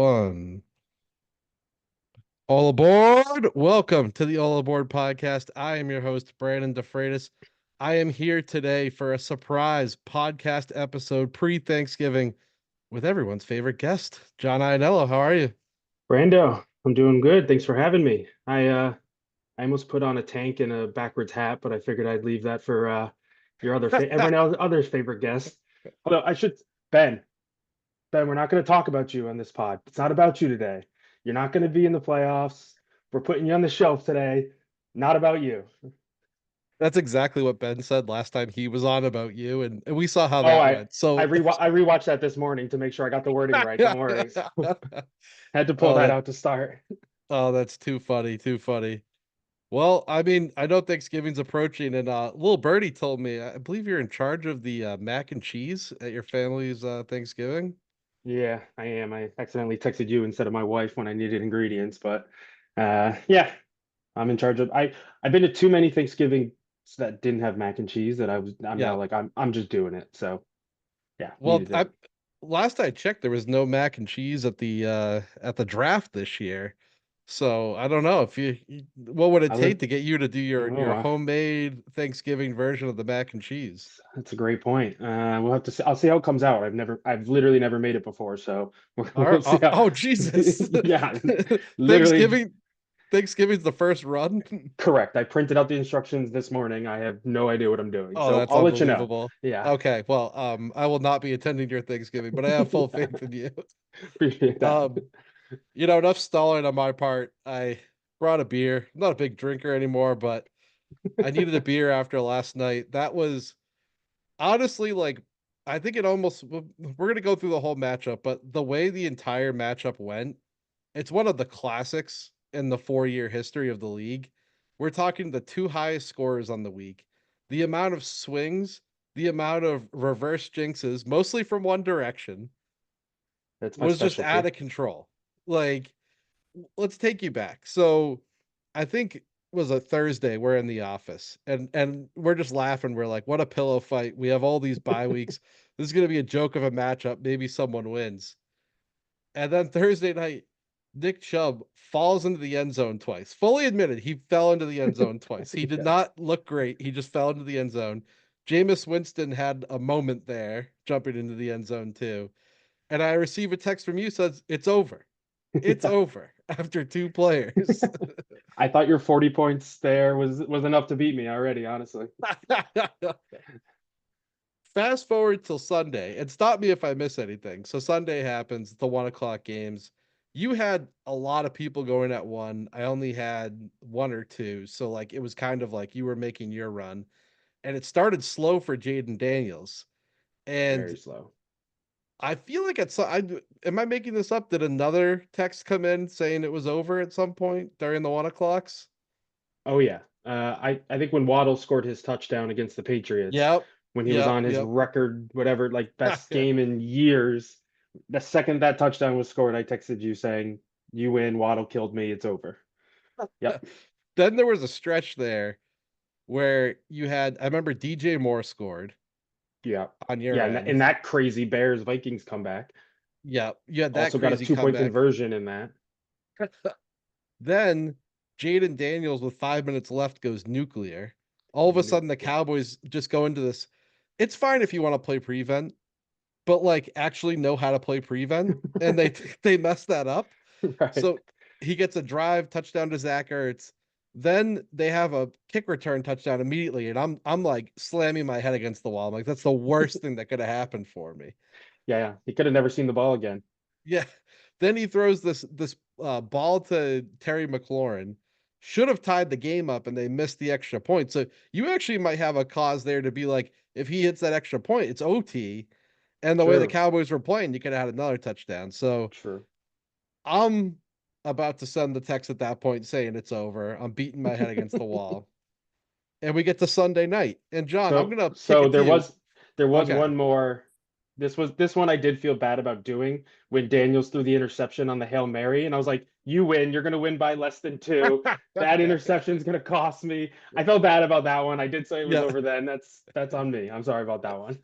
One. All aboard. Welcome to the All Aboard podcast. I am your host, Brandon DeFreitas. I am here today for a surprise podcast episode pre-Thanksgiving with everyone's favorite guest, John Iannello. How are you? Brando, I'm doing good. Thanks for having me. I almost put on a tank and a backwards hat, but I figured I'd leave that for your everyone else other's favorite guest. Although I should Ben, Ben, we're not going to talk about you on this pod. It's not about you today. You're not going to be in the playoffs. We're putting you on the shelf today. Not about you. That's exactly what Ben said last time he was on about you, and we saw how Oh, that I went. I So, rewatched that this morning to make sure I got the wording right. Don't worry. Had to pull oh, that that out to start. that's too funny, too funny. Well, I mean, I know Thanksgiving's approaching, and little birdie told me, I believe you're in charge of the mac and cheese at your family's Thanksgiving. Yeah, I am. I accidentally texted you instead of my wife when I needed ingredients, but yeah, I'm in charge of I've been to too many Thanksgivings that didn't have mac and cheese that I'm Yeah. now like I'm just doing it. So yeah, Well, needed I it. last I checked, there was no mac and cheese at the draft this year. So I don't know if what would it I take live to get you to do oh your homemade Thanksgiving version of the mac and cheese? that's a great point. We'll have to see. I'll see how it comes out. I've literally never made it before, so we'll see how. Oh, Jesus. Yeah, literally Thanksgiving Thanksgiving's the first run. correct. I printed out the instructions this morning. I have no idea what I'm doing, Oh, so that's I'll let you know. unbelievable. Yeah, Okay, well, I will not be attending your Thanksgiving, but I have full faith in you. appreciate that. Um, enough stalling on my part. I brought a beer. I'm not a big drinker anymore, but I needed a beer after last night. That was honestly like I think it almost we're gonna go through the whole matchup, but the way the entire matchup went, it's one of the classics in the 4-year history of the league. We're talking the two highest scorers on the week. The amount of swings, the amount of reverse jinxes, mostly from one direction, That's my was just out specialty. of control. Like, let's take you back. So, I think it was a Thursday. We're in the office, and we're just laughing. We're like, "What a pillow fight! We have all these bye weeks. This is gonna be a joke of a matchup. Maybe someone wins." And then Thursday night, Nick Chubb falls into the end zone twice. Fully admitted, he fell into the end zone twice. He did Yes. not look great. He just fell into the end zone. Jameis Winston had a moment there, jumping into the end zone too. And I receive a text from you says it's over. It's Yeah. over after two players. I thought your 40 points there was enough to beat me already, honestly. Fast forward till Sunday and stop me if I miss anything. So Sunday happens, the 1 o'clock games. You had a lot of people going at one. I only had one or two. So like it was kind of like you were making your run. And it started slow for Jaden Daniels. Very And slow. I feel like am I making this up? Did another text come in saying it was over at some point during the 1 o'clocks? Oh yeah. I think when Waddle scored his touchdown against the Patriots, Yep. when he was Yep. on his Yep. record, whatever, like best game in years, the second that touchdown was scored, I texted you saying, "You win. Waddle killed me. It's over." Yep. Then there was a stretch there where you had, I remember DJ Moore scored Yeah. on your Yeah. And end. that crazy Bears Vikings comeback Yeah, you had that also got a crazy 2 point comeback. conversion in that. Then Jaden Daniels with 5 minutes left goes nuclear. All of a sudden, the Nuclear. Cowboys just go into this. It's fine if you want to play prevent, but like actually know how to play prevent, and they mess that up. Right. So he gets a drive touchdown to Zach Ertz. Then they have a kick return touchdown immediately, and I'm like slamming my head against the wall. I'm like, that's the worst thing that could have happened for me. Yeah, yeah. He could have never seen the ball again. Yeah. Then he throws this ball to Terry McLaurin. Should have tied the game up, and they missed the extra point. So you actually might have a cause there to be like, if he hits that extra point, it's OT. And the way the True. Cowboys were playing, you could have had another touchdown. So True. I'm about to send the text at that point saying it's over. I'm beating my head against the wall. And we get to Sunday night. And John, I'm So gonna kick so it to there you. was there was Okay. one more this one I did feel bad about doing when Daniels threw the interception on the Hail Mary, and I was like, "You win. You're gonna win by less than two. That interception's gonna cost me." I felt bad about that one. I did say it was Yeah. over then. That's on me. I'm sorry about that one.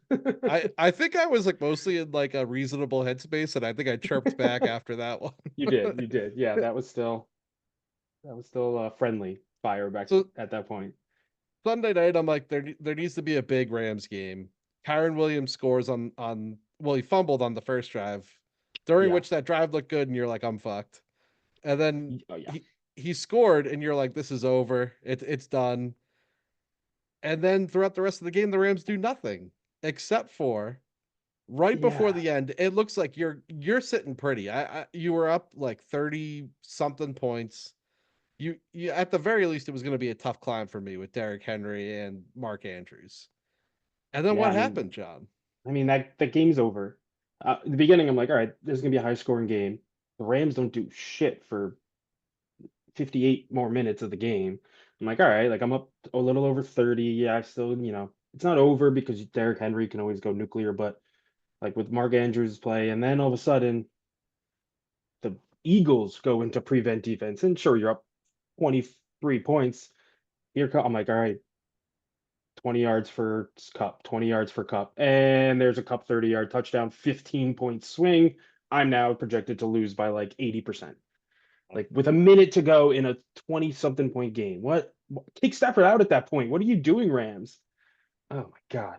I think I was like mostly in like a reasonable headspace, and I think I chirped back after that one. You did. Yeah, that was still friendly fire back So at that point. Sunday night, I'm like, there needs to be a big Rams game. Kyron Williams scores on well, he fumbled on the first drive, during Yeah. which that drive looked good, and you're like, I'm fucked. And then Oh yeah. he scored, and you're like, this is over. It's done. And then throughout the rest of the game, the Rams do nothing except for right before Yeah. the end. It looks like you're sitting pretty. You were up like 30 something points. You at the very least, it was going to be a tough climb for me with Derrick Henry and Mark Andrews. And then Yeah. what I mean, happened, John? that game's over. At the beginning, I'm like, all right, this is gonna be a high scoring game. The Rams don't do shit for 58 more minutes of the game. I'm like, all right, like I'm up a little over 30. Yeah, I still, it's not over because Derrick Henry can always go nuclear, but like with Mark Andrews play, and then all of a sudden the Eagles go into prevent defense, and sure, you're up 23 points. I'm like, all right, 20 yards for Cup, 20 yards for Cup, and there's a Cup 30-yard touchdown, 15-point swing. I'm now projected to lose by like 80%. Like with a minute to go in a 20 something point game. Take Stafford out at that point. What are you doing, Rams? Oh my God.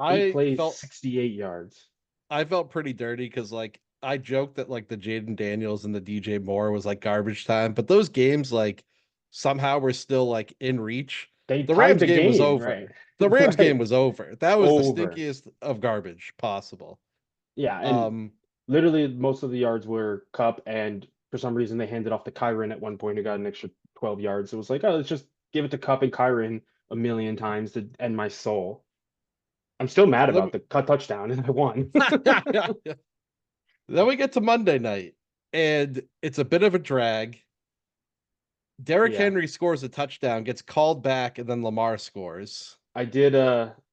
Eight I plays, felt 68 yards. I felt pretty dirty because like I joked that like the Jaden Daniels and the DJ Moore was like garbage time, but those games like somehow were still like in reach. They The tied Rams the game was game, right? over. The Rams game Right. was over. That was the Over. stinkiest of garbage possible. Yeah, and Um, literally most of the yards were Cup, and for some reason they handed off to Kyron at one point who got an extra 12 yards. It was like, oh, let's just give it to Cup and Kyron a million times to end my soul. I'm still mad let about me the cut touchdown, and I won. then we get to Monday night, and it's a bit of a drag. Derrick Yeah. Henry scores a touchdown, gets called back, and then Lamar scores. I did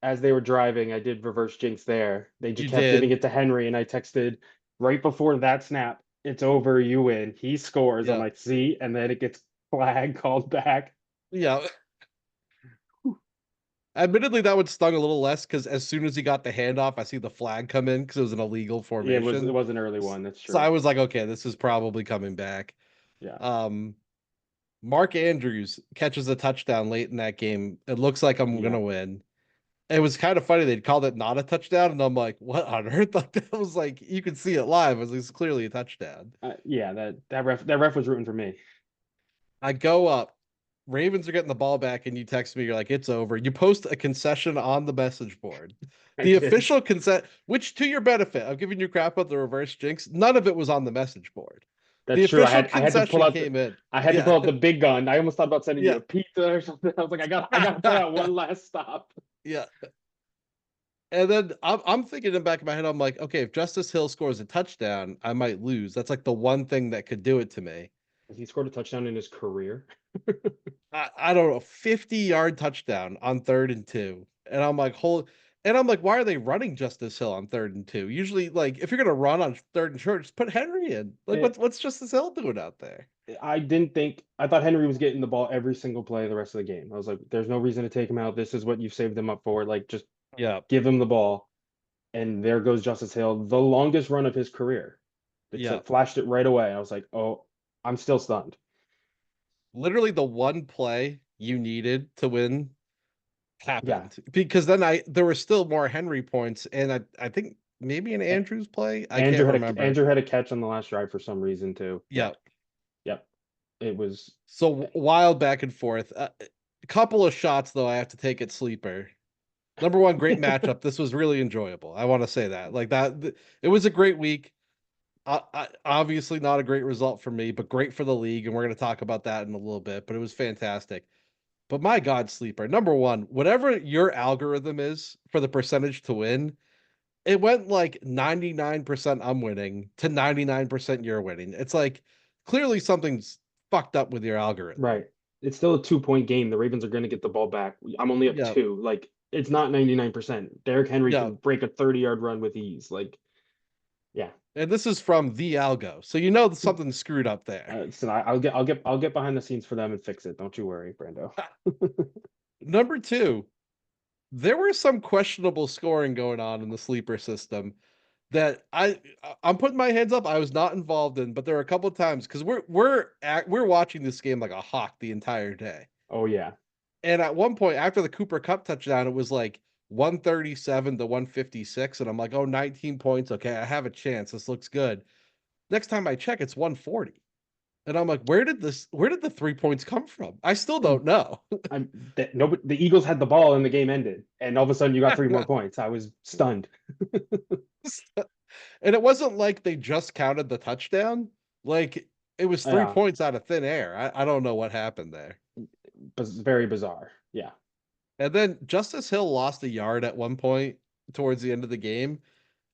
as they were driving, I did reverse jinx there. They just You kept giving did. it to Henry and I texted right before that snap, it's over, you win. He scores. I'm Yeah. like, see, and then it gets flag called back. Yeah. Admittedly, that would stung a little less because as soon as he got the handoff, I see the flag come in because it was an illegal Yeah, it formation. was an early one, that's So I true. was like, okay, this is probably coming back. Yeah. Um, Mark Andrews catches a touchdown late in that game. It looks like I'm Yeah. gonna win. It was kind of funny. They'd called it not a touchdown, and I'm like, what on earth? Like that was like you could see it live. It was clearly a touchdown. Yeah, that ref was rooting for me. I go up. Ravens are getting the ball back, and you text me. You're like, it's over. You post a concession on the message board. I The did. official consent, which to your benefit, I'm giving you crap about the reverse jinx. None of it was on the message board. The That's true. official I had to pull concession out the came in. I had to Yeah. pull out the big gun. I almost thought about sending you Yeah. a pizza or something. I was like, I gotta put out one last stop. Yeah. And then I'm thinking in the back of my head, I'm like, okay, if Justice Hill scores a touchdown, I might lose. That's like the one thing that could do it to me. Has he scored a touchdown in his career? I don't know, 50-yard touchdown on 3rd and 2. And I'm like, why are they running Justice Hill on 3rd and 2? Usually, like, if you're gonna run on 3rd and short, just put Henry in. Like, Eh, what's Justice Hill doing out there? I thought Henry was getting the ball every single play the rest of the game. I was like, there's no reason to take him out. This is what you saved him up for. Like, just Yeah, give him the ball. And there goes Justice Hill, the longest run of his career. It yeah. flashed it right away. I was like, oh, I'm still stunned. Literally the one play you needed to win Yeah. happened because then there were still more Henry points, and I think maybe an A- Andrews play. I can't remember. Andrew had a catch on the last drive for some reason too. Yeah. Yep. Yep. It was So wild back and forth. A couple of shots though I have to take at sleeper. Number one, great matchup. This was really enjoyable. I want to say that. Like that, it was a great week. Obviously not a great result for me, but great for the league, and we're going to talk about that in a little bit. But it was fantastic. But my God, sleeper. Number one, whatever your algorithm is for the percentage to win, it went like 99% I'm winning to 99% you're winning. It's like clearly something's fucked up with your algorithm. right. It's still a 2-point game. The Ravens are going to get the ball back. I'm only up Yeah. two. Like it's not 99%. Derrick Henry Yeah, can break a 30-yard run with ease. Like, yeah. and this is from the algo, so you know something screwed up there. So I'll get behind the scenes for them and fix it. Don't you worry, Brando. Number two, there was some questionable scoring going on in the sleeper system that I'm putting my hands up. I was not involved in, but there were a couple of times because we're watching this game like a hawk the entire day. Oh yeah. And at one point after the Cooper Cup touchdown, it was like 137 to 156, and I'm like, oh, 19 points. Okay, I have a chance. This looks good. Next time I check, it's 140. And I'm like, where did the 3 points come from? I still don't know. I'm that nobody the Eagles had the ball and the game ended, and all of a sudden you got three more points. I was stunned. And it wasn't like they just counted the touchdown. Like it was three Yeah, points out of thin air. I don't know what happened there. very bizarre. Yeah, And then Justice Hill lost a yard at one point towards the end of the game.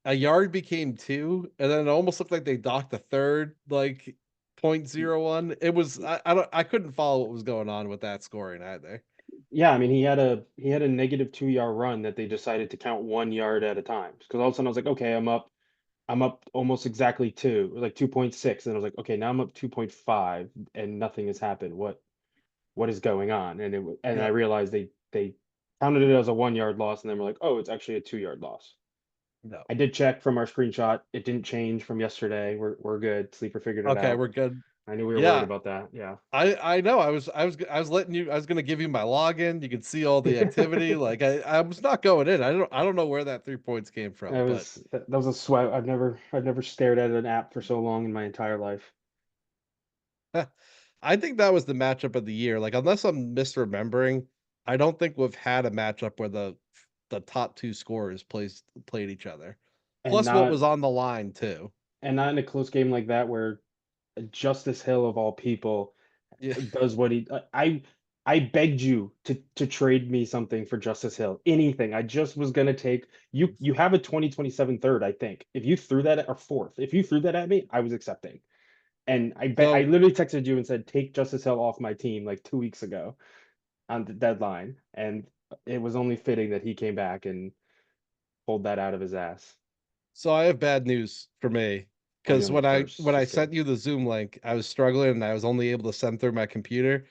A yard became two, and then it almost looked like they docked a third, like 0.01. It was I couldn't follow what was going on with that scoring either. yeah. I mean, he had a negative 2 yard run that they decided to count 1 yard at a time. Because all of a sudden I was like, okay, I'm up almost exactly two, like 2.6, and I was like, okay, now I'm up 2.5, and nothing has happened. What is going on? And I Yeah. realized they counted it as a 1 yard loss, and then we're like, oh, it's actually a 2 yard loss. No. I did check from our screenshot. It didn't change from yesterday. We're good. Sleeper figured it Okay, out. we're good. I knew we were worried Yeah. about that. Yeah. I know. I was letting you. I was gonna give you my login. You could see all the activity. Like I was not going in. I don't know where that 3 points came from, but That was a sweat. I've never stared at an app for so long in my entire life. I think that was the matchup of the year. Like unless I'm misremembering, I don't think we've had a matchup where the top two scorers played each other. And Plus what not was on the line too. and not in a close game like that where Justice Hill of all people Yeah. does what he I begged you to trade me something for Justice Hill. Anything. I just was gonna take you have a 2027 third, I think. If you threw that at or fourth, if you threw that at me, I was accepting. And I So literally texted you and said, take Justice Hill off my team like 2 weeks ago on the deadline. And it was only fitting that he came back and pulled that out of his ass. so I have bad news for me. Oh, you're Because on the when first. I Just sent kidding. you the Zoom link, I was struggling and I was only able to send through my computer.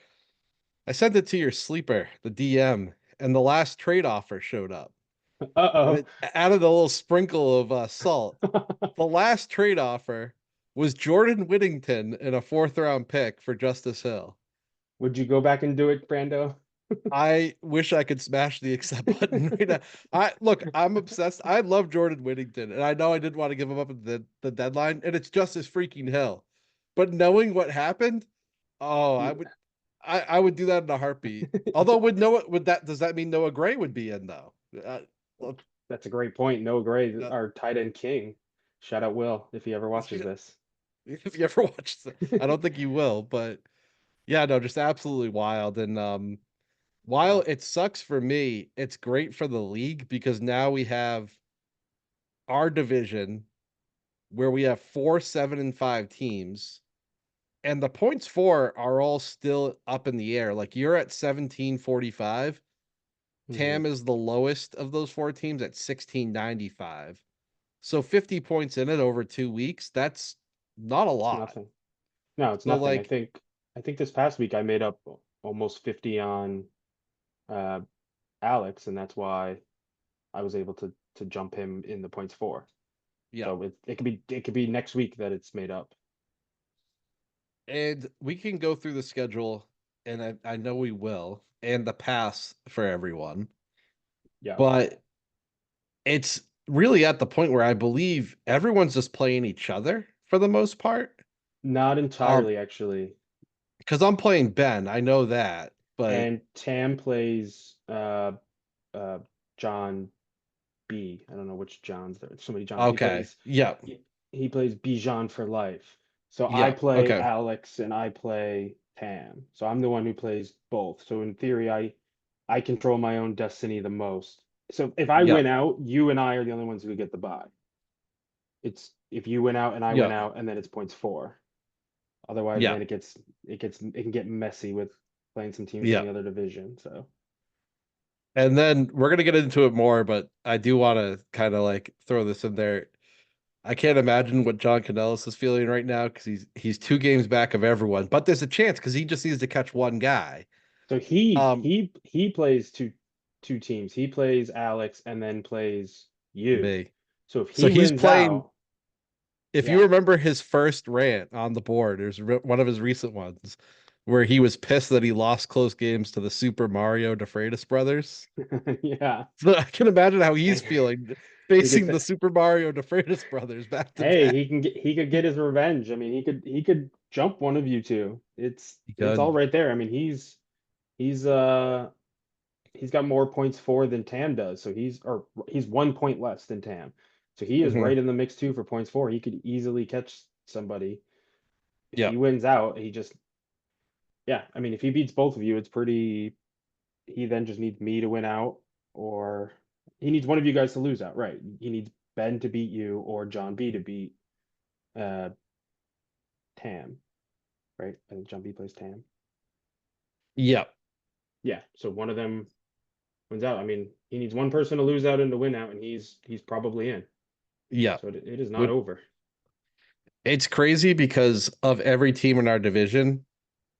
I sent it to your sleeper, the DM, and the last trade offer showed up. And Uh-oh. it added a little sprinkle of salt. The last trade offer was Jordan Whittington in a fourth round pick for Justice Hill. Would you go back and do it, Brando? I wish I could smash the accept button right now. I'm obsessed. I love Jordan Whittington, and I know I didn't want to give him up at the deadline, and it's Justice freaking Hill. But knowing what happened, oh, I would do that in a heartbeat. Although with Noah, would that does that mean Noah Gray would be in though? Well, That's a great point. Noah Gray, yeah, our tight end king. Shout out Will if he ever watches this. if you ever watch it, I don't think you will, but yeah, no, just absolutely wild. And while Yeah. it sucks for me, it's great for the league because now we have our division where we have four, 7, and 5 teams, and the points for are all still up in the air. Like you're at 1745. Mhm. Tam is the lowest of those four teams at 1695. So 50 points in it over 2 weeks. That's not a It's lot. nothing. No, it's So nothing. I like, think I think this past week I made up almost 50 on uh Alex, and that's why I was able to jump him in the points for. yeah. So it could be next week that it's made up. And we can go through the schedule, and I know we will, and the pass for everyone. Yeah. But it's really at the point where I believe everyone's just playing each other for the most part. Not Um, entirely actually. because I'm playing Ben, I know that, but And Tam plays uh John B. I don't know which Johns there. So many Johns. He okay. plays Yep. he, he plays Bijan for life. So I Yep. play Okay. Alex and I play Tam. So I'm the one who plays both. So in theory, I control my own destiny the most. So if I win Yep. out, you and I are the only ones who get the bye. It's if you win out and I win Yep. out, and then it's points four. Otherwise, man, Yep. it can get messy with playing some teams in the Yep. other division. So And then we're gonna get into it more, but I do want to kind of like throw this in there. I can't imagine what John Canellis is feeling right now because he's 2 games back of everyone, but there's a chance because he just needs to catch one guy. So he Um, he he plays two teams. He plays Alex and then plays you. me. So if So he he's wins playing. out, If you yeah. remember his first rant on the board, there's one of his recent ones where he was pissed that he lost close games to the Super Mario DeFreitas brothers. Yeah. So I can imagine how he's And feeling he could facing the say, Super Mario DeFreitas brothers back to hey, back. he could get his revenge. I mean, he could jump one of you two. He It's all could. right there. I mean, he's he's got more points for than Tam does. So he's 1 point less than Tam. So he is Hmm. right in the mix too for points for. He could easily catch somebody. If he Yep. wins out, he just yeah, I mean, if he beats both of you, it's pretty. He then just needs me to win out, or he needs one of you guys to lose out, right? He needs Ben to beat you or John B to beat uh Tam, right? I think John B plays Tam. Yep. Yeah, so one of them wins out. I mean, he needs one person to lose out and to win out, and he's probably in. Yep. So it is not Would over. it's crazy because of every team in our division,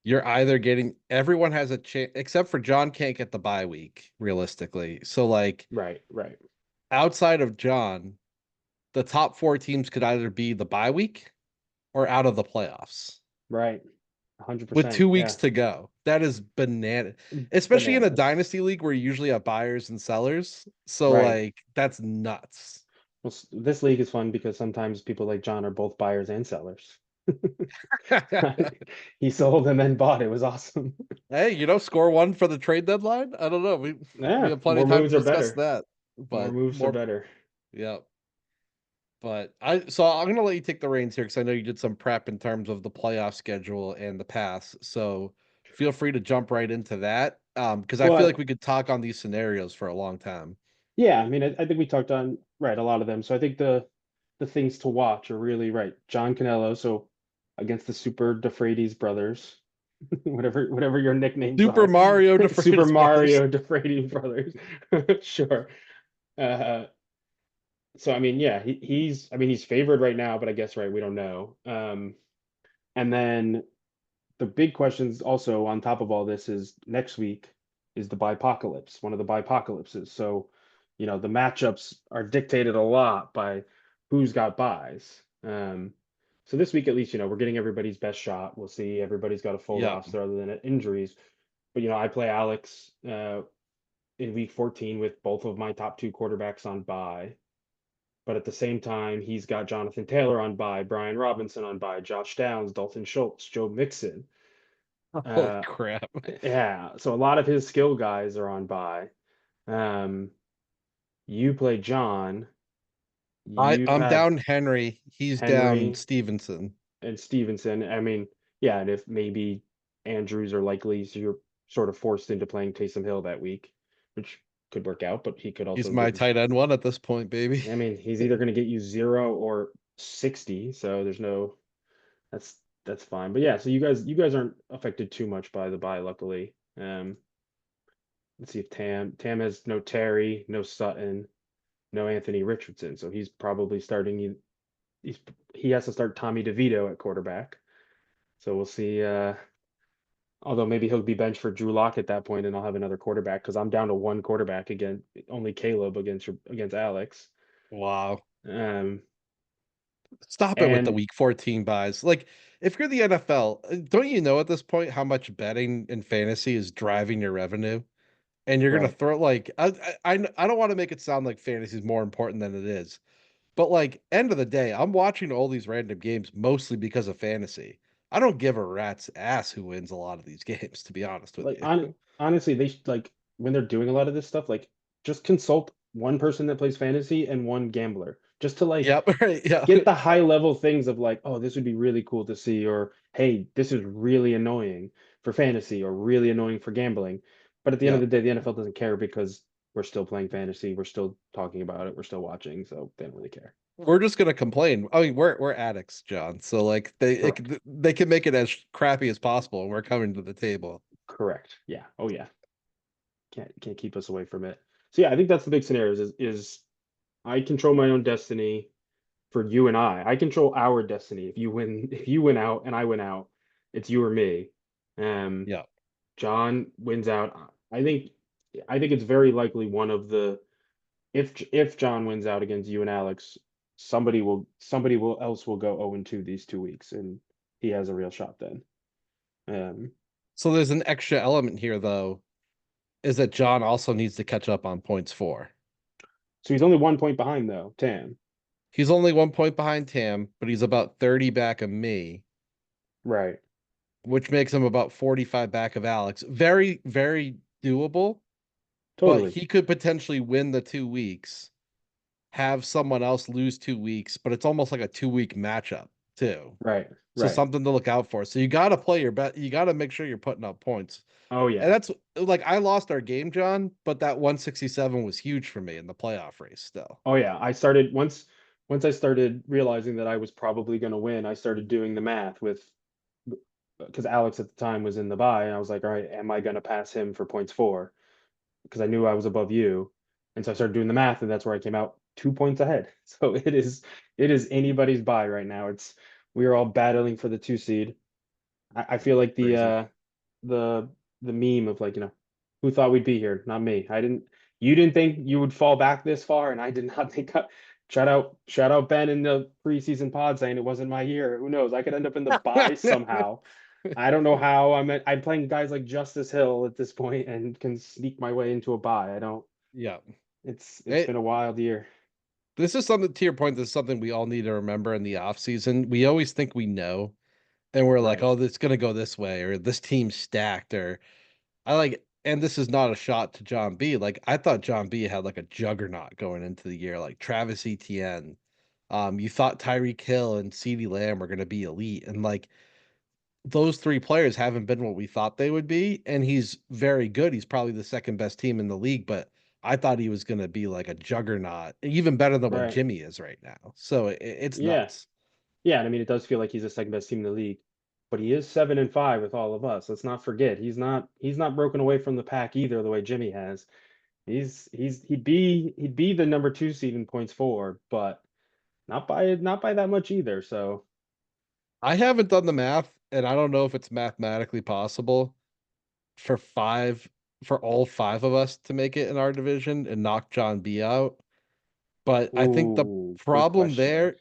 you're either getting everyone has a chance except for John can't get the bye week realistically. So like Right, right, outside of John, the top 4 teams could either be the bye week or out of the playoffs right. with 100%. 2 weeks Yeah, to go. That is banana, especially in a bananas. dynasty league where you usually have buyers and sellers. So Right. like that's nuts. Well, this league is fun because sometimes people like John are both buyers and sellers. He sold and then bought. It was awesome. Hey, score one for the trade deadline. I don't know. We Yeah, have plenty more of time to moves are discuss better. that, More but moves are more. better. Yeah. But I'm gonna let you take the reins here because I know you did some prep in terms of the playoff schedule and the pass. So feel free to jump right into that. Because I feel like Well, we could talk on these scenarios for a long time. yeah, I mean, I think we talked on right a lot of them. So I think the things to watch are really right. John Canelo, so against the Super DeFreitas brothers, whatever your nicknames Super are, Mario Super DeFreitas brothers. Mario DeFreitas brothers, sure. Uh, so I mean, yeah, he's I mean he's favored right now, but I guess right we don't know. And then the big questions also on top of all this is next week is the bipocalypse, one of the bipocalypses. So, the matchups are dictated a lot by who's got buys. So this week at least, we're getting everybody's best shot. We'll see everybody's got a full Yep. roster other than injuries. But I play Alex in week 14 with both of my top two quarterbacks on bye. But at the same time, he's got Jonathan Taylor on bye, Brian Robinson on bye, Josh Downs, Dalton Schultz, Joe Mixon. Holy Uh, crap. yeah, so a lot of his skill guys are on bye. Um, you play John. You I'm have down Henry. He's down Henry Stevenson. and Stevenson. I mean, yeah, and if maybe Andrews are likely, so you're sort of forced into playing Taysom Hill that week, which could work out, but he could He's also my get you. tight end one at this point, baby. I mean, he's either going to get you 0 or 60, so there's no that's that's fine. But yeah, so you guys aren't affected too much by the bye, luckily. Let's see if Tam has no Terry, no Sutton, no Anthony Richardson, so he's probably starting. He's he has to start Tommy DeVito at quarterback. So we'll see. Although maybe he'll be benched for Drew Lock at that point, and I'll have another quarterback because I'm down to one quarterback again, only Caleb against Alex. Wow. Um, Stop it with the and week 14 buys. Like, if you're the NFL, don't you know at this point how much betting and fantasy is driving your revenue? And you're gonna right, throw like I don't want to make it sound like fantasy is more important than it is, but like end of the day, I'm watching all these random games mostly because of fantasy. I don't give a rat's ass who wins a lot of these games, to be honest with like you. honestly, they should, like when they're doing a lot of this stuff, like just consult one person that plays fantasy and one gambler, just to like Yep, right, yeah, get the high level things of like, oh, this would be really cool to see, or hey, this is really annoying for fantasy or really annoying for gambling. But at the end of yep. the day, the NFL doesn't care because we're still playing fantasy, we're still talking about it, we're still watching, so they don't really care. We're just gonna complain. I mean, we're addicts, John. So like Correct. they can make it as crappy as possible, and we're coming to the table. Correct. Yeah. Oh yeah. can't keep us away from it. So yeah, I think that's the big scenario is I control my own destiny for you and I. I control our destiny. If you win out and I win out, it's you or me. Um, Yeah. John wins out. I think it's very likely one of the if John wins out against you and Alex, somebody will else will go 0 and 2 these 2 weeks, and he has a real shot then. Um, So there's an extra element here though, is that John also needs to catch up on points for. so he's only 1 point behind though, Tam. He's only 1 point behind Tam, but he's about 30 back of me, Right. which makes him about 45 back of Alex. Very, very doable, but Totally. he could potentially win the 2 weeks, have someone else lose 2 weeks, but it's almost like a 2 week matchup too. Right. So Right. something to look out for. So you got to play your bet. You got to make sure you're putting up points. Oh And yeah. that's like I lost our game, John, but that 167 was huge for me in the playoff race still. Oh yeah. Once I started realizing that I was probably going to win, I started doing the math with because Alex at the time was in the bye, and I was like, all right, am I going to pass him for points for? Because I knew I was above you. And so I started doing the math, and that's where I came out 2 points ahead. So it is anybody's buy right now. It's we are all battling for the 2 seed. I feel like Crazy. the the meme of like, who thought we'd be here? Not me. I didn't you didn't think you would fall back this far, and I did not think shout out Ben in the preseason pod saying it wasn't my year. Who knows? I could end up in the buy somehow. I don't know how. I'm playing guys like Justice Hill at this point and can sneak my way into a buy. I don't. Yeah. It's been It a wild year. This is something to your point, this is something we all need to remember in the off season. We always think we know and we're like, Right. oh, it's gonna go this way, or this team's stacked, or I like and this is not a shot to John B. Like I thought John B had like a juggernaut going into the year, like Travis Etienne. You thought Tyreek Hill and CeeDee Lamb were gonna be elite. And like those three players haven't been what we thought they would be, and he's very good. He's probably the second best team in the league, but I thought he was going to be like a juggernaut, even better than what Right. Jimmy is right now. So it's Yeah. nuts. Yeah. And I mean, it does feel like he's the second best team in the league, but he is 7-5 with all of us. Let's not forget he's not broken away from the pack either the way Jimmy has. He'd be the number 2 seed in points for, but not by that much either. So I haven't done the math, and I don't know if it's mathematically possible for five for all five of us to make it in our division and knock John B out. But I think the ooh, good problem question. there,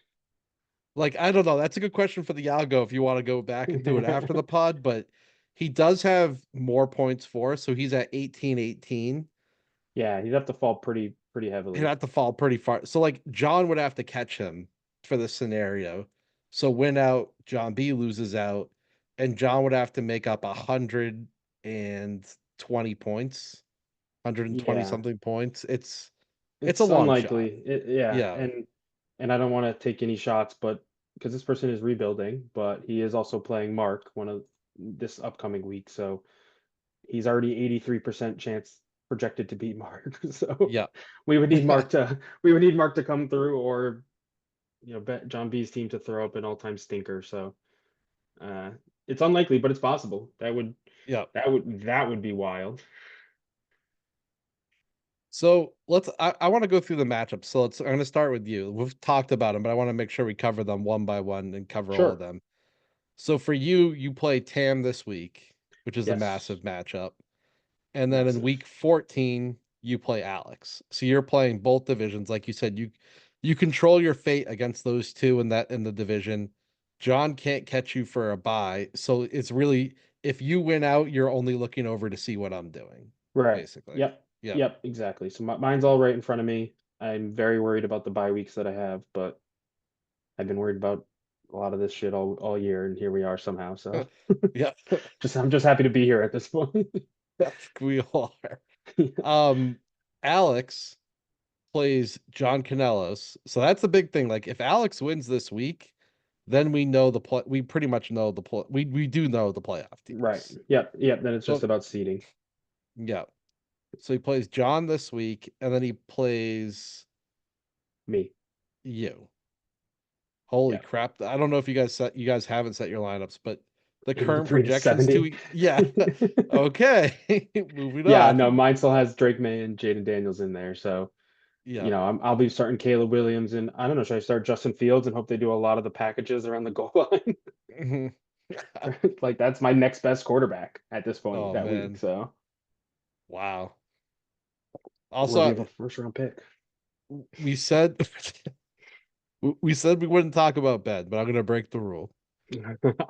like, I don't know. That's a good question for the Algo if you want to go back and do it after the pod, but he does have more points for us, so he's at 18-18. Yeah, he'd have to fall pretty He'd heavily. have to fall pretty far. So like John would have to catch him for this scenario. So win out, John B loses out, and John would have to make up 120 points, 120 Yeah, something points. It's a it's long shot. unlikely. Yeah, Yeah. and I don't want to take any shots, but because this person is rebuilding, but he is also playing Mark one of this upcoming week, so he's already 83% chance projected to beat Mark. So Yeah. we would need Mark to come through, or bet John B's team to throw up an all-time stinker. So uh, it's unlikely, but it's possible. Yeah. That would be wild. So I want to go through the matchups. So I'm gonna start with you. We've talked about them, but I want to make sure we cover them one by one and cover all of Sure. them. So for you, you play Tam this week, which is a Yes. massive matchup. And then in Massive. week 14, you play Alex. So you're playing both divisions. Like you said, you control your fate against those two in the division. John can't catch you for a bye. So it's really if you win out, you're only looking over to see what I'm doing, Right. basically. Yep. Yeah. Yep. Exactly. So mine's all right in front of me. I'm very worried about the bye weeks that I have, but I've been worried about a lot of this shit all year, and here we are somehow. So Yeah. I'm just happy to be here at this point. We all are. Um, Alex plays John Canellos. So that's the big thing. Like if Alex wins this week, then we know the play. We pretty much know the play. We do know the playoff Right. teams. Yep. Yep. Then it's just So about seeding. yeah. So he plays John this week, and then he plays Me. you. Holy Yeah. crap! I don't know if you guys haven't set your lineups, but The current 83 to projections 70. to yeah. Okay. Moving Yeah, no, on. mine still has Drake May and Jaden Daniels in there. So, Yeah. I'll be starting Caleb Williams, and I don't know, should I start Justin Fields and hope they do a lot of the packages around the goal line? Mhm. Like that's my next best quarterback at this point Oh that week. man. So Wow. worthy Also, of a first round pick. we said we said we wouldn't talk about Ben, but I'm gonna break the rule.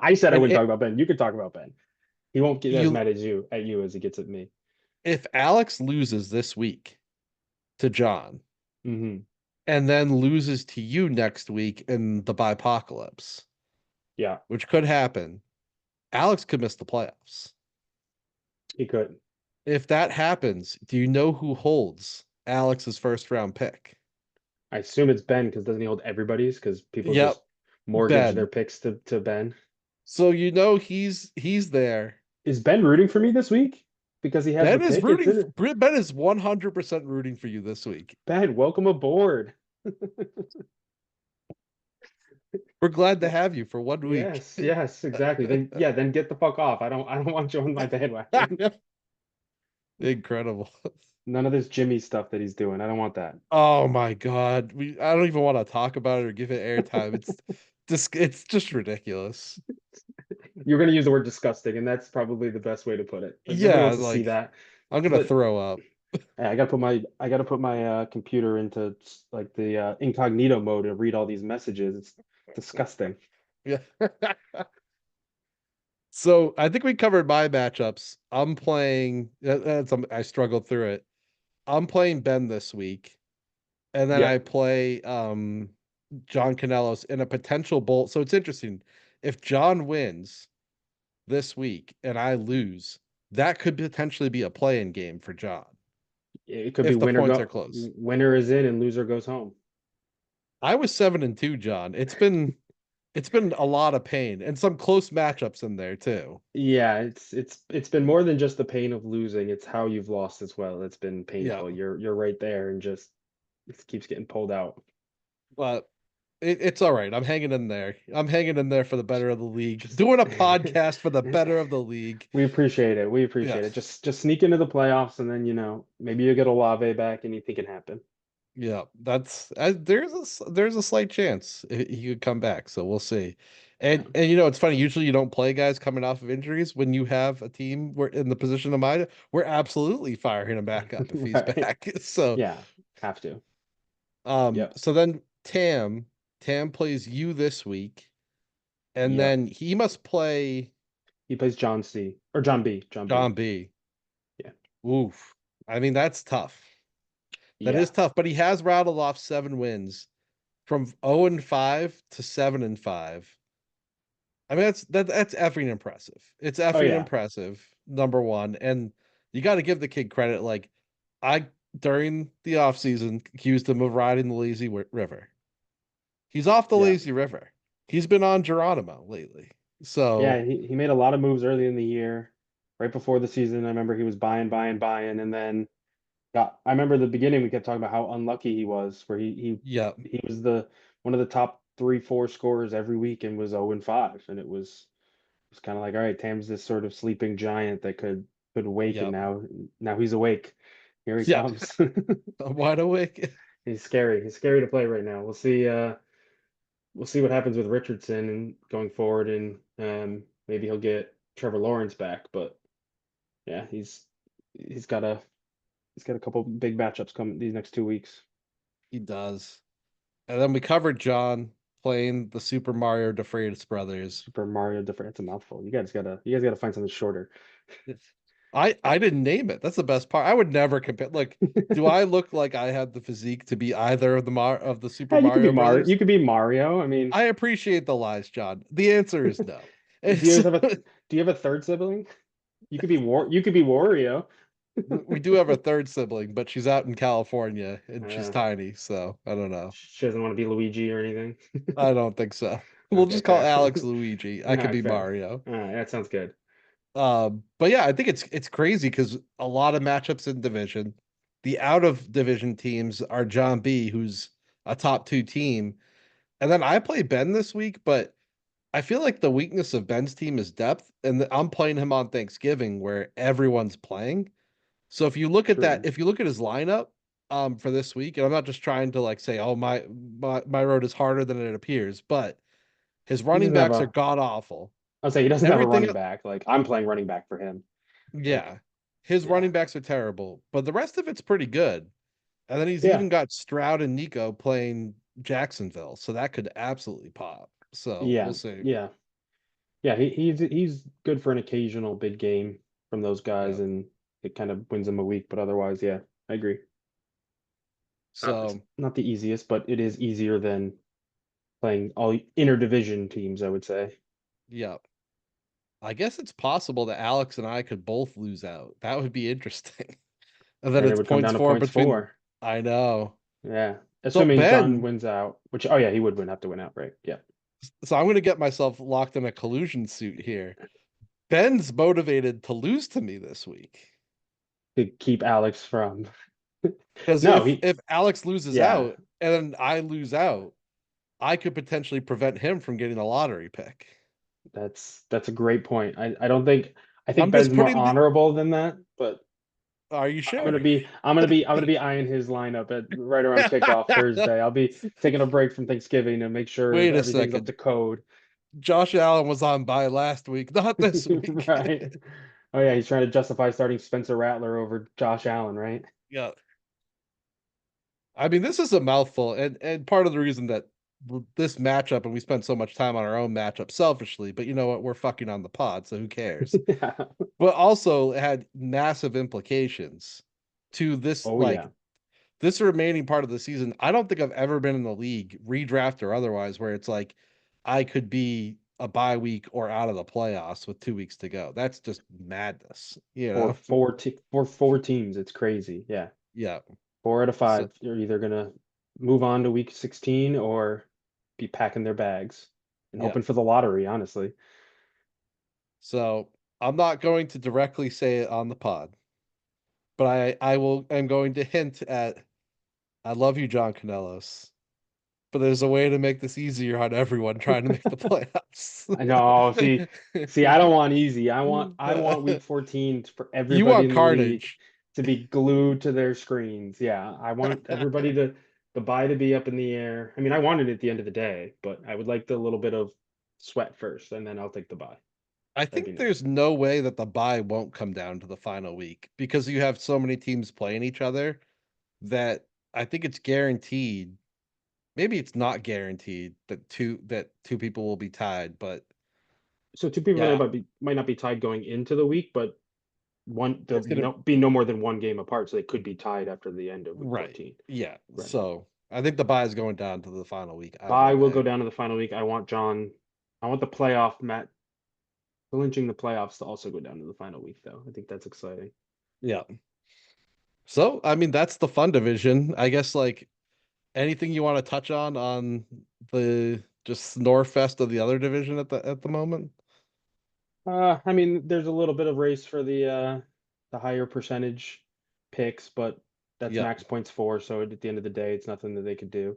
I said I And wouldn't talk about Ben. You could talk about Ben. He won't get as you mad as you as he gets at me. if Alex loses this week to John Hmm. and then loses to you next week in the bipocalypse, Yeah, which could happen, Alex could miss the playoffs. he could. If that happens, do you know who holds Alex's first round pick? I assume it's Ben because doesn't he hold everybody's? Because people Yep, just mortgage their Ben. picks to Ben. So you know he's there. Is Ben rooting for me this week? Because he has the Ben is pick. It's rooting. in it. Ben is 100% rooting for you this week. Ben, welcome aboard. We're glad to have you for 1 week. Yes, yes, exactly. Then get the fuck off. I don't want you on my bandwagon. Incredible. None of this Jimmy stuff that he's doing. I don't want that. Oh my God. I don't even want to talk about it or give it airtime. It's just ridiculous. You're going to use the word disgusting, and that's probably the best way to put it. Like nobody Yeah, wants to see like that. I'm gonna But throw up. hey, I gotta put my computer into like the incognito mode and read all these messages. It's disgusting. Yeah. So I think we covered my matchups. I'm playing I struggled through it. I'm playing Ben this week, and then I Yep. play John Canelos in a potential bowl. So it's interesting. If John wins this week and I lose, that could potentially be a play-in game for John It could be if the points are close. winner is in and loser goes home. I was 7-2, John. It's been a lot of pain and some close matchups in there too. Yeah, it's been more than just the pain of losing. It's how you've lost as well. It's been Yeah, painful. You're right there and just it keeps getting pulled out. but it's all right. I'm hanging in there. I'm hanging in there for the better of the league. Just Doing a podcast for the better of the league. we appreciate it. We Yeah. appreciate it. Just sneak into the playoffs and then, maybe you get Olave back and you think it can happen. Yeah, that's there's a slight chance he could come back, so we'll see. Yeah. And it's funny. Usually, you don't play guys coming off of injuries. When you have a team we're in the position of mine, we're absolutely firing him back up if he's Right. back. So, Yeah. Have to. Yep. so then Tam plays you this week, and Yep. then he must play He plays John C. or John B. John B. John B. Yeah. Oof, I mean that's tough. That is Yeah. tough, but he has rattled off 7 wins from 0-5 to 7-5. I mean, that's effing impressive. It's Oh effing yeah. impressive, number one. And you got to give the kid credit. Like, I, during the offseason, accused him of riding the lazy river. He's off the Yeah. lazy river. He's been on Geronimo lately. Yeah, So, he made a lot of moves early in the year. Right before the season, I remember he was buying, buying, buying, and then I remember the beginning we kept talking about how unlucky he was, where yeah, he was the one of the top three, four scorers every week and was 0-5. And it was kind of like, all right, Tam's this sort of sleeping giant that could wake, and yeah, now he's awake. Here he yeah. comes. I'm wide awake. He's scary. He's scary to play right now. We'll see what happens with Richardson and going forward, and maybe he'll get Trevor Lawrence back. But yeah, he's got a he's got a couple big matchups coming these next 2 weeks. He does. And then we covered John playing the Super Mario DeFreitas brothers. Super Mario different. It's a mouthful. You guys gotta find something shorter. I didn't name it. That's the best part. I would never compare. Like, do I look like I have the physique to be either of the Super Yeah, you could be Mario Mario. brothers? You could be Mario. I mean, I appreciate the lies, John. The answer is no. do you It's guys have a do you have a third sibling? You could be Wario. we do have a third sibling, but she's out in California and she's Uh, tiny, so I don't know. she doesn't want to be Luigi or anything. I don't think so. We'll Okay, just call fair. Alex Luigi. All I could right, be fair. Mario. All right, that sounds good. But yeah, I think it's crazy because a lot of matchups in division. The out of division teams are John B, who's a top two team, and then I play Ben this week. But I feel like the weakness of Ben's team is depth, and I'm playing him on Thanksgiving where everyone's playing. So True. if you look at his lineup for this week, and I'm not just trying to like say, oh my road is harder than it appears, but his He running doesn't have backs are a. god awful. I'll say he doesn't have a Everything, running back. Like I'm playing running back for him. Like yeah, his yeah, running backs are terrible, but the rest of it's pretty good. And then he's yeah, even got Stroud and Nico playing Jacksonville, so that could absolutely pop. So yeah, we'll see. yeah, yeah. He's good for an occasional big game from those guys, Yeah. and it kind of wins him a week. But otherwise, yeah, I agree. It's So not the easiest, but it is easier than playing all interdivision teams, I would say. yeah, I guess it's possible that Alex and I could both lose out. That would be interesting. And then And it it's would come points down to for points between. four. I know. Yeah. So Assuming John Ben, wins out, which oh yeah, he would have to win out, right? Yeah. so I'm going to get myself locked in a collusion suit here. Ben's motivated to lose to me this week To keep Alex from because No, if Alex loses yeah, out and then I lose out, I could potentially prevent him from getting a lottery pick. that's a great point. I think I'm just Ben's more putting the. honorable than that, but Are you I'm sure? gonna be I'm gonna be eyeing his lineup at right around kickoff Thursday. I'll be taking a break from Thanksgiving to make sure Wait that a everything's up second. to code. Josh Allen was on by last week, not this week. Right. Oh yeah, he's trying to justify starting Spencer Rattler over Josh Allen, right? Yeah. I mean, this is a mouthful, and part of the reason that this matchup and we spent so much time on our own matchup selfishly, but you know what? We're fucking on the pod, so who cares? Yeah. But also it had massive implications to this, Oh like yeah. this remaining part of the season. I don't think I've ever been in the league, redraft or otherwise, where it's like I could be a bye week or out of the playoffs with 2 weeks to go. That's just madness, you For know? four teams, it's crazy. Yeah. Yeah. Four out of So five are either gonna move on to week 16 or be packing their bags and yeah. hoping for the lottery, honestly. So I'm not going to directly say it on the pod, but I'm going to hint at I love you, John Canelos, but there's a way to make this easier on everyone trying to make the playoffs. I know. See, I don't want easy. I want week 14 for You everybody want in the league carnage. to be glued to their screens. Yeah, I want everybody to the buy to be up in the air. I mean, I want it at the end of the day, but I would like the little bit of sweat first, and then I'll take the buy. I That'd be think nice. there's no way that the bye won't come down to the final week because you have so many teams playing each other that I think it's guaranteed. Maybe it's not guaranteed that two people will be tied, but So two people that yeah, might not be tied going into the week, but they'll it's gonna be no more than one game apart, so they could be tied after the end of week right. 14. Yeah. Right. So I think the bye is going down to the final week either Bye will go way. down to the final week. I want the playoff Matt clinching the playoffs to also go down to the final week, though. I think that's exciting. Yeah. So I mean that's the fun division. I guess like anything you want to touch on the just snore fest of the other division at the moment? I mean, there's a little bit of race for the higher percentage picks, but that's Yep. max points for, so at the end of the day, it's nothing that they could do.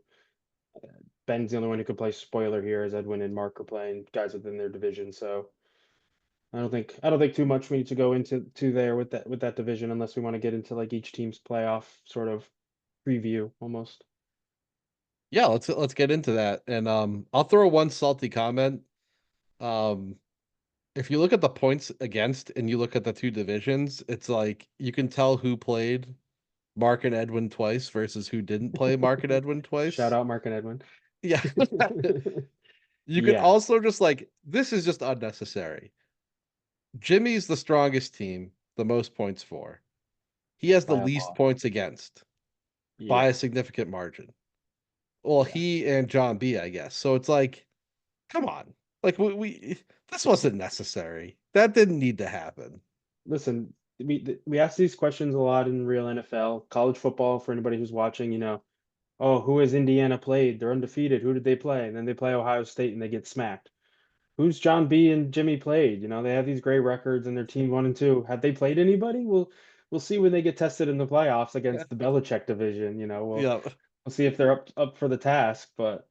Ben's the only one who could play spoiler here, as Edwin and Mark are playing guys within their division. So I don't think too much we need to go into there with that division unless we want to get into like each team's playoff sort of preview almost. Yeah, let's get into that. And I'll throw one salty comment. Um if you look at the points against and you look at the two divisions, it's like you can tell who played Mark and Edwin twice versus who didn't play Mark and Edwin Shout twice. out Mark and Edwin. Yeah. You can Yeah, also just like this is just unnecessary. Jimmy's the strongest team, the most points for. He has the by a least lot. points against by Yeah, a significant margin. Well, yeah. he and John B, I guess. So it's like, come on. Like we this wasn't necessary. That didn't need to happen. Listen, we ask these questions a lot in real NFL, college football. For anybody who's watching, oh, who has Indiana played? They're undefeated. Who did they play? And then they play Ohio State and they get smacked. Who's John B and Jimmy played? They have these great records and their team 1-2. Have they played anybody? We'll see when they get tested in the playoffs against the Belichick division. Yeah. We'll see if they're up for the task. But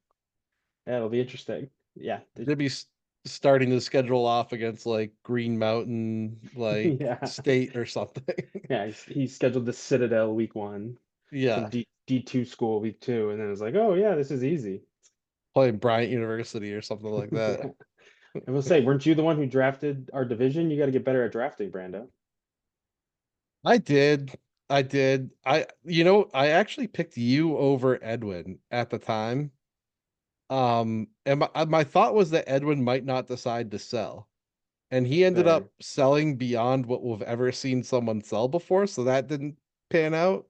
yeah, it'll be interesting. Yeah, Jimmy starting to schedule off against like Green Mountain, like Yeah. State or something. Yeah, he's scheduled the Citadel week 1, some Yeah, D2 school week 2, and then it's like, oh yeah, this is easy. playing Bryant University or something like that. Yeah. I will say, weren't you the one who drafted our division? You got to get better at drafting, Brando. I did. I did. I actually picked you over Edwin at the time. And my thought was that Edwin might not decide to sell. And he ended Fair. up selling beyond what we've ever seen someone sell before, so that didn't pan out.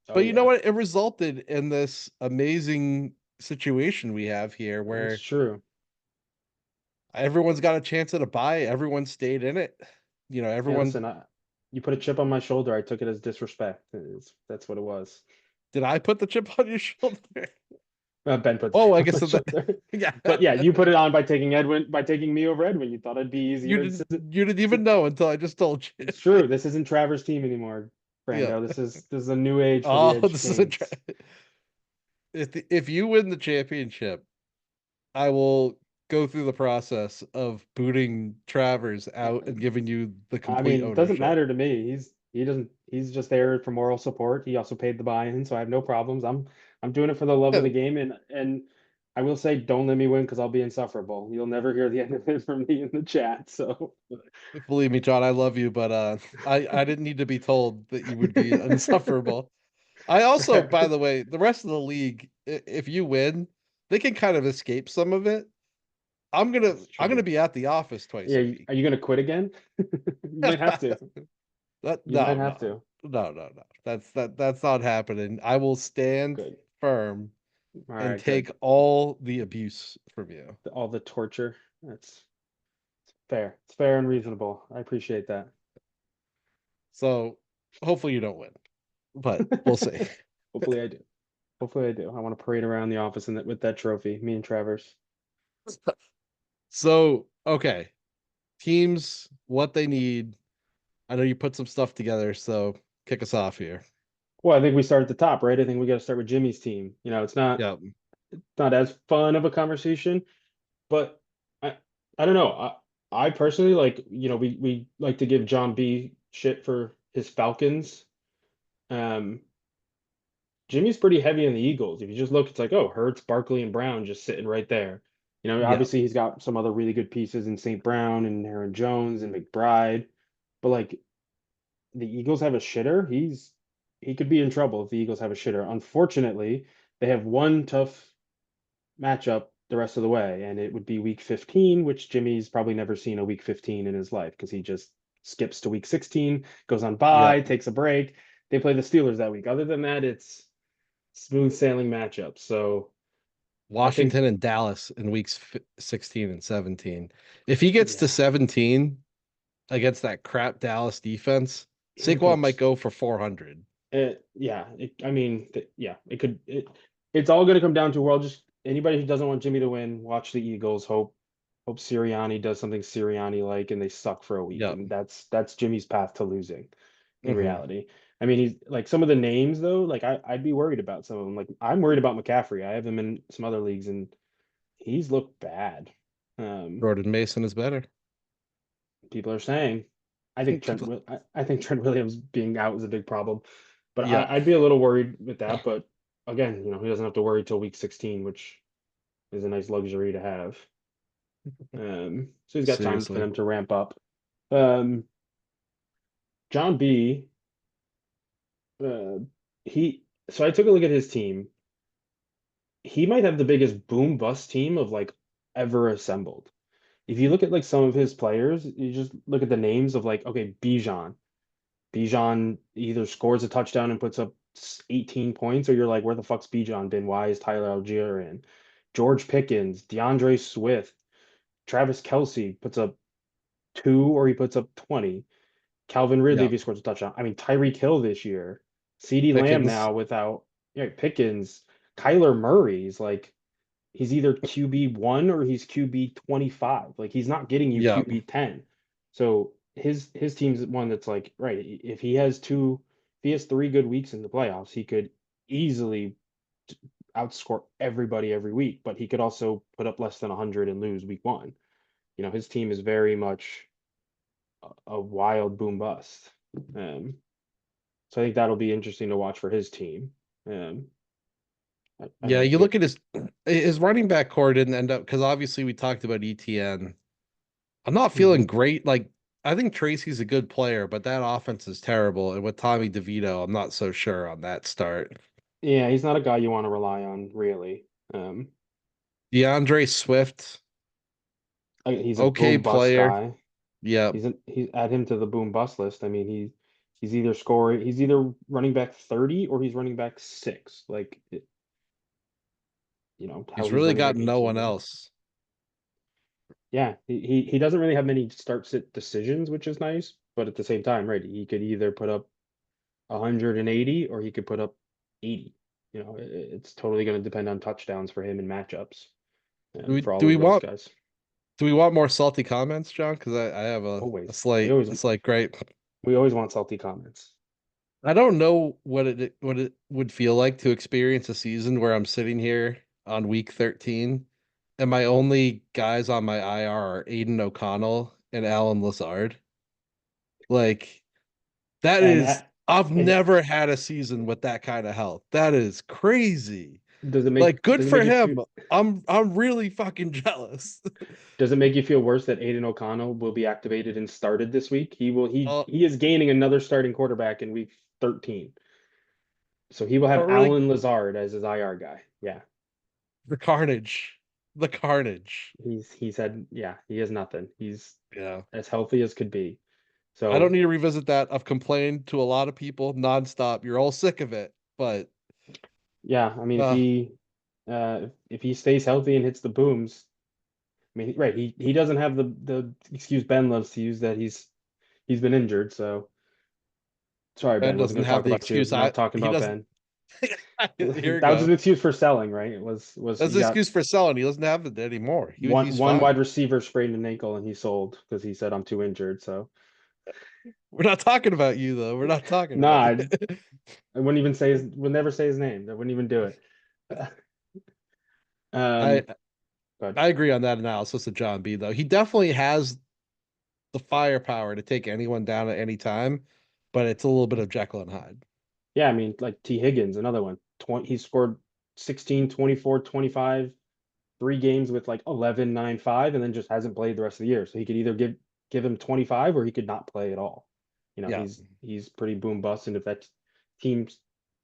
Oh But you know yeah, what? It resulted in this amazing situation we have here that's where true. everyone's got a chance at a buy, everyone stayed in it. Hey, Everyone listen, you put a chip on my shoulder. I took it as disrespect. That's what it was. did I put the chip on your shoulder? Ben put the Oh, chip I on guess my that shoulder. yeah. But yeah, you put it on by taking me over Edwin. You thought I'd be You easier. didn't you didn't even know until I just told you. It's true. This isn't Trevor's team anymore, Yeah. Brando. This is a new age for the Oh, Edge this is a Kings. if you win the championship, I will go through the process of booting Travers out and giving you the I complete mean, it doesn't ownership. matter to me. He doesn't he's just there for moral support. He also paid the buy-in, so I have no problems. I'm doing it for the love of the game, and I will say, don't let me win because I'll be insufferable. You'll never hear the end of it from me in the chat. So Believe me, John, I love you, but I didn't need to be told that you would be insufferable. I also, fair. by the way, the rest of the league, if you win, they can kind of escape some of it. That's I'm gonna true. be at the office twice Yeah, a week. are you gonna quit again? You might have to. You might No, have no, to. no. That's not happening. I will stand Good. firm All and right, good. take all the abuse from you. All the torture. That's fair. It's fair and reasonable. I appreciate that. So hopefully you don't win, but we'll see. Hopefully I do. Hopefully I do. I want to parade around the office with that trophy, me and Travers. So, okay, teams, what they need. I know you put some stuff together, so kick us off here. Well, I think we start at the top, right? I think we got to start with Jimmy's team. It's not Yeah, not as fun of a conversation, but I I don't know. I personally like, we like to give John B shit for his Falcons. Um, Jimmy's pretty heavy on the Eagles. If you just look, it's like, oh, Hurts, Barkley, and Brown just sitting right there. yeah, Obviously he's got some other really good pieces in St. Brown and Aaron Jones and McBride, but like the Eagles have a shitter. He could be in trouble if the Eagles have a shitter. Unfortunately, they have one tough matchup the rest of the way, and it would be week 15, which Jimmy's probably never seen a week 15 in his life because he just skips to week 16, goes on yep. bye, takes a break. They play the Steelers that week. Other than that, it's smooth sailing matchup. So I think, Washington and Dallas in weeks 16 and 17. If he gets to yeah, 17 against that crap Dallas defense, he's gonna Saquon put might go for 400. yeah. I mean, yeah, it's all gonna come down to, well, just anybody who doesn't want Jimmy to win, watch the Eagles. Hope Sirianni does something Sirianni like, and they suck for a week, Yep. and that's Jimmy's path to losing in Hmm. reality. I mean, he's like, some of the names though, like I'd be worried about some of them. Like I'm worried about McCaffrey. I have him in some other leagues, and he's looked bad. Um, Jordan Mason is better. People are saying. I think People, I think Trent Williams being out is a big problem, but yeah, I'd be a little worried with that. But again, he doesn't have to worry till week 16, which is a nice luxury to have. So he's got time for seriously. them to ramp up. Um, John B. Uh, he so I took a look at his team. He might have the biggest boom bust team of like ever assembled. If you look at like some of his players, you just look at the names of like, okay, Bijan. Bijan either scores a touchdown and puts up 18 points, or you're like, where the fuck's Bijan been? Why is Tyler Algier in? George Pickens, DeAndre Swift, Travis Kelsey puts up 2 or he puts up 20. Calvin Ridley, Yeah. if he scores a touchdown. I mean, Tyreek Hill this year. CeeDee Lamb Pickens. now without, Pickens. Kyler Murray's like, he's either QB1 or he's QB 25. Like he's not getting you Yeah. QB 10. So his team's one that's like, right, if he has 3 good weeks in the playoffs, he could easily outscore everybody every week, but he could also put up less than 100 and lose week 1. his team is very much a wild boom bust. Um, so I think that'll be interesting to watch for his team. Um, I Yeah, don't you know. look at his running back core didn't end up because obviously we talked about ETN. I'm not feeling Mhm. great. Like I think Tracy's a good player, but that offense is terrible. And with Tommy DeVito, I'm not so sure on that start. Yeah, he's not a guy you want to rely on, really. Um, DeAndre Swift, he's a okay boom bust player. guy. Yep. He's add him to the boom bust list. I mean, he's either running back 30 or he's running back 6. Like, how He's he's really running got back no 18 one now. else. Yeah, he doesn't really have many start sit decisions, which is nice. But at the same time, right, he could either put up 180 or he could put up 80. It's totally going to depend on touchdowns for him and matchups, Do we for do all we of those want guys. do we want more salty comments, John? Because I have a Always, slight gripe. we always want salty comments. I don't know what it would feel like to experience a season where I'm sitting here on week 13 and my only guys on my IR are Aiden O'Connell and Alan Lazard. Like that And is I've and never had a season with that kind of health. That is crazy. Like good does it for make you feel him. I'm really fucking jealous. does it make you feel worse that Aiden O'Connell will be activated and started this week? Uh, He is gaining another starting quarterback in week 13. So he will I have don't really Alan Lazard as his IR guy. Yeah. the carnage. The carnage. He's had yeah, he has nothing. He's Yeah. as healthy as could be. I don't So need to revisit that. I've complained to a lot of people nonstop. You're all sick of it, but yeah, I mean uh, if he stays healthy and hits the booms, I mean right, he doesn't have the excuse Ben loves to use that he's been injured, so sorry Ben Ben, wasn't doesn't going to have talk the about you. excuse. Not talking He about doesn't. Ben. Here we That was his go. excuse for selling, right? It was That's he the got excuse for selling. He doesn't have it anymore. He's one wide fine. receiver sprained an ankle and he sold because he said I'm too injured. So We're not talking about you though. We're not talking nah, about you. I wouldn't even say his would never say his name. I wouldn't even do it. I Um, but I agree on that analysis of John B though. He definitely has the firepower to take anyone down at any time, but it's a little bit of Jekyll and Hyde. yeah, I mean, like T. Higgins, another one. He scored 16, 24, 25, 3 games with like 11, 9, 5, and then just hasn't played the rest of the year. So he could either give him 25 or he could not play at all. Yeah. He's pretty boom bust, and if that team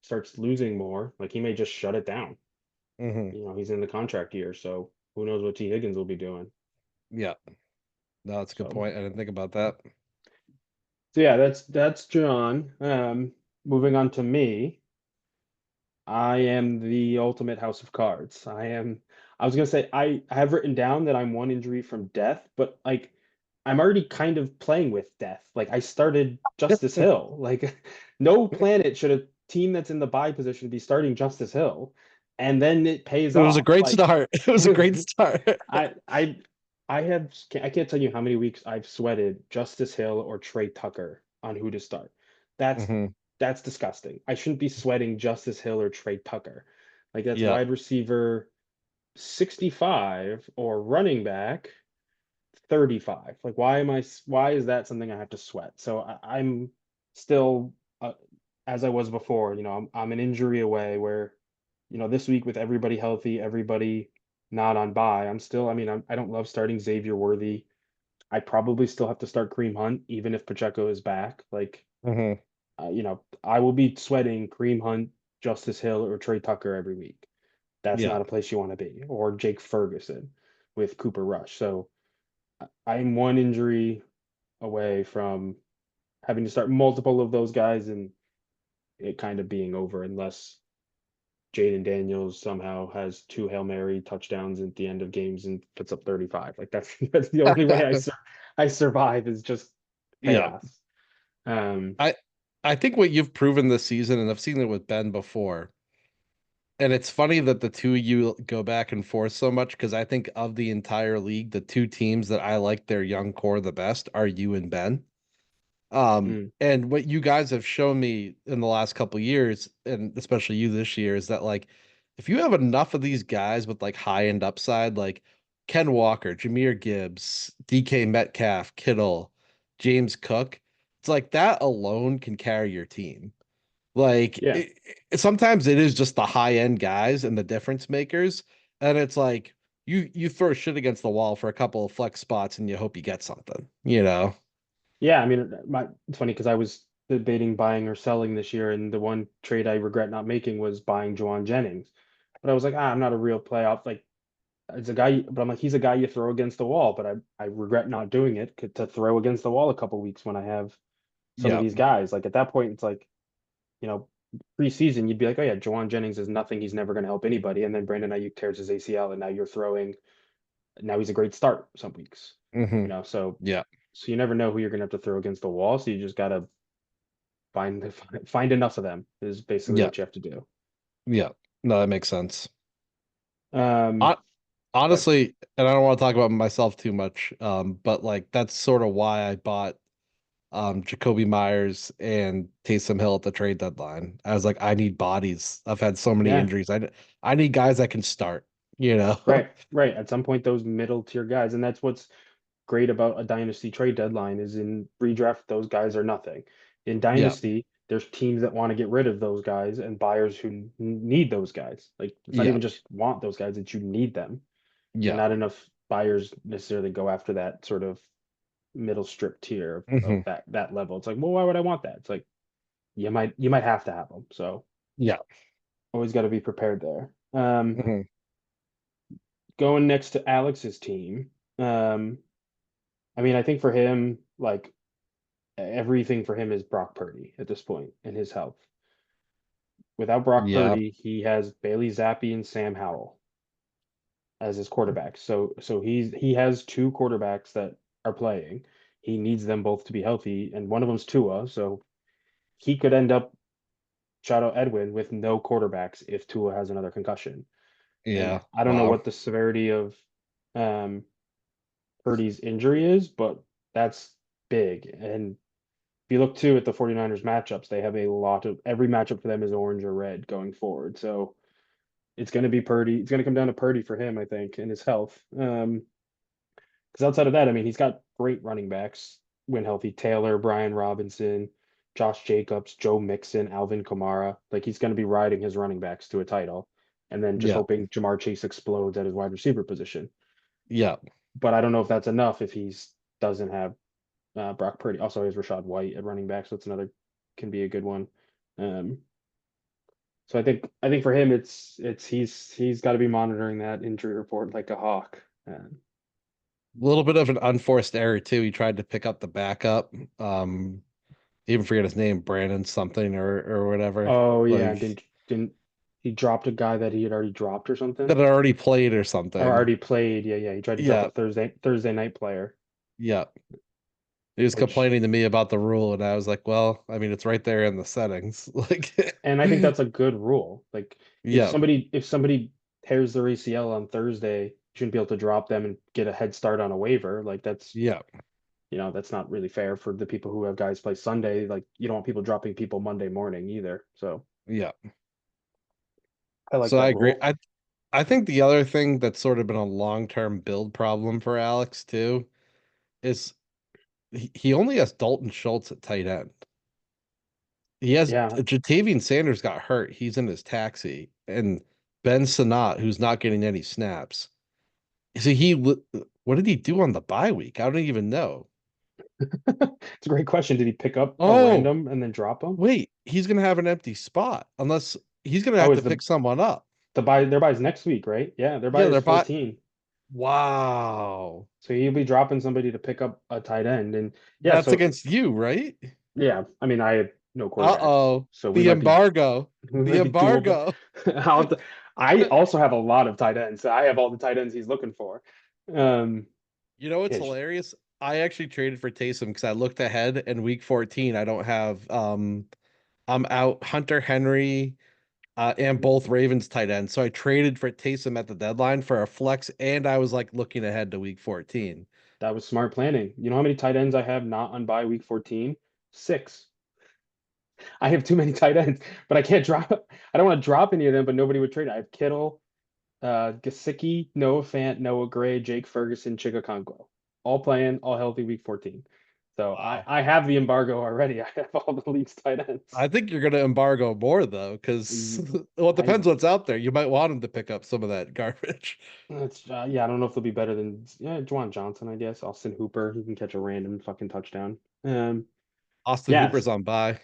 starts losing more, like he may just shut it down. Hmm. He's in the contract year, so who knows what T. Higgins will be doing. Yeah. No, that's a good So point. I didn't think about that. so yeah, that's John. Moving on to me. I am the ultimate house of cards. I was gonna say I have written down that I'm one injury from death, but like I'm already kind of playing with death. Like I started Justice Hill. Like no planet should a team that's in the bye position be starting Justice Hill, and then it pays It was a off. great Like start. It was a great start. I I I can't tell you how many weeks I've sweated Justice Hill or Trey Tucker on who to start. That's Hmm. that's disgusting. I shouldn't be sweating Justice Hill or Trey Tucker. Like that's Yeah. wide receiver 65 or running back 35. Like why is that something I have to sweat? So I'm still as I was before, I'm an injury away where this week with everybody healthy, everybody not on bye, I mean, I don't love starting Xavier Worthy. I probably still have to start Kareem Hunt, even if Pacheco is back. Like, Hmm. I will be sweating Kareem Hunt, Justice Hill, or Trey Tucker every week. That's Yeah. not a place you want to be, or Jake Ferguson with Cooper Rush. So I'm one injury away from having to start multiple of those guys and it kind of being over unless Jaden Daniels somehow has 2 Hail Mary touchdowns at the end of games and puts up 35. Like that's the only way I survive is just Yeah. chaos. Um, I I think what you've proven this season, and I've seen it with Ben before, and it's funny that the two of you go back and forth so much because I think of the entire league, the two teams that I like their young core the best are you and Ben. mm, And what you guys have shown me in the last couple years, and especially you this year, is that like if you have enough of these guys with like high end upside, like Ken Walker, Jameer Gibbs, DK Metcalf, Kittle, James Cook. It's like that alone can carry your team. Like Yeah. sometimes it is just the high end guys and the difference makers, and it's like you throw shit against the wall for a couple of flex spots and you hope you get something, you know? Yeah, I mean, it's funny because I was debating buying or selling this year, and the one trade I regret not making was buying Juwan Jennings. But I was like, I'm not a real playoff. Like, it's a guy, but I'm like, he's a guy you throw against the wall. But I regret not doing it to throw against the wall a couple weeks when I have some of Yeah. these guys. Like at that point, it's like, you know, preseason, you'd be like, oh yeah, Juwan Jennings is nothing. He's never going to help anybody. And then Brandon Ayuk tears his ACL, and now you're throwing. Now he's a great start some weeks. Hmm. So Yeah. you never know who you're going to have to throw against the wall. So you just got to find enough of them is basically Yeah. what you have to do. Yeah. No, that makes sense. Um, Hon- but Honestly, and I don't want to talk about myself too much, but like that's sort of why I bought Jacoby Myers and Taysom Hill at the trade deadline. I was like, I need bodies. I've had so many yeah, injuries. I need guys that can start, you know? right. At some point, those middle tier guys, and that's what's great about a dynasty trade deadline is in redraft, those guys are nothing. In Yeah. dynasty, there's teams that want to get rid of those guys and buyers who need those guys. Like it's not Yeah. even just want those guys, it's you need them. And Yeah. not enough buyers necessarily go after that sort of middle strip tier of Hmm. that level. It's like, well, why would I want that? It's like you might have to have them. So Yeah. always got to be prepared there. Hmm. Going next to Alex's team. Um, I mean, I think for him, like everything for him is Brock Purdy at this point in his health. Without Brock Yeah. Purdy, he has Bailey Zappi and Sam Howell as his quarterbacks. So he has two quarterbacks that are playing. He needs them both to be healthy, and one of them's Tua. So he could end up shout out Edwin with no quarterbacks if Tua has another concussion. And Yeah. I don't know Wow. what the severity of um, Purdy's injury is, but that's big. And if you look too at the 49ers matchups, they have a lot of every matchup for them is orange or red going forward. So it's going to be Purdy. It's going to come down to Purdy for him, I think, and his health. Because outside of that, I mean, he's got great running backs when healthy. Taylor, Brian Robinson, Josh Jacobs, Joe Mixon, Alvin Kamara. Like he's going to be riding his running backs to a title, and then just Yeah. hoping Jamar Chase explodes at his wide receiver position. Yeah. But I don't know if that's enough if he's doesn't have Brock Purdy. Also, he has Rashad White at running back, so that's another can be a good one. Um, so I think for him, it's he's got to be monitoring that injury report like a hawk. A little bit of an unforced error too. He tried to pick up the backup. Even forget his name, Brandon something or whatever. Oh yeah, Like didn't he dropped a guy that he had already dropped or that something? had already played or Or something. already played. Yeah. He tried to drop a Yeah. Thursday night player, Yeah. He was which complaining to me about the rule, and I was like, well, I mean, it's right there in the settings. Like, and I think that's a good rule. Like yeah, if somebody tears their ACL on Thursday, you shouldn't be able to drop them and get a head start on a waiver. Like yeah, that's not really fair for the people who have guys play Sunday. Like you don't want people dropping people Monday morning either. So yeah. I like So I that agree. rule. I think the other thing that's sort of been a long-term build problem for Alex too is he only has Dalton Schultz at tight end. He has Yeah, Jatavian Sanders got hurt. He's in his taxi, and Ben Sanat, who's not getting any snaps. So what did he do on the bye week? I don't even know. it's a great question. Did he pick up a Oh, random and then drop him? wait, he's gonna have an empty spot unless he's gonna Oh, have is to pick someone up. their buys next week, right? Yeah, their buy Yeah, is they're bot. 14. Wow, So he'll be dropping somebody to pick up a tight end. And yeah, that's so against you, right? yeah, I mean I have no quarterbacks. Uh-oh, So we the might be embargo, we the might be dual, but embargo. I also have a lot of tight ends. So I have all the tight ends he's looking for. Um You know what's Ish. hilarious? I actually traded for Taysom because I looked ahead and week 14, I don't have I'm out Hunter Henry and both Ravens tight ends. So I traded for Taysom at the deadline for a flex, and I was like looking ahead to week 14. That was smart planning. You know how many tight ends I have not on bye week 14? Six. I have too many tight ends, but I can't drop. I don't want to drop any of them, but nobody would trade. I have Kittle. Gesicki, Noah Fant, Noah Gray, Jake Ferguson, Chigakonquo. All playing, all healthy week 14. So I, Wow. I have the embargo already. I have all the league's tight ends. I think you're going to embargo more though, because Mm, well, it I depends what's out there. You might want him to pick up some of that garbage. It's yeah, I don't know if they'll be better than Juwan Johnson, I guess. Austin Hooper, he can catch a random fucking touchdown. Austin Yes. Hooper's on bye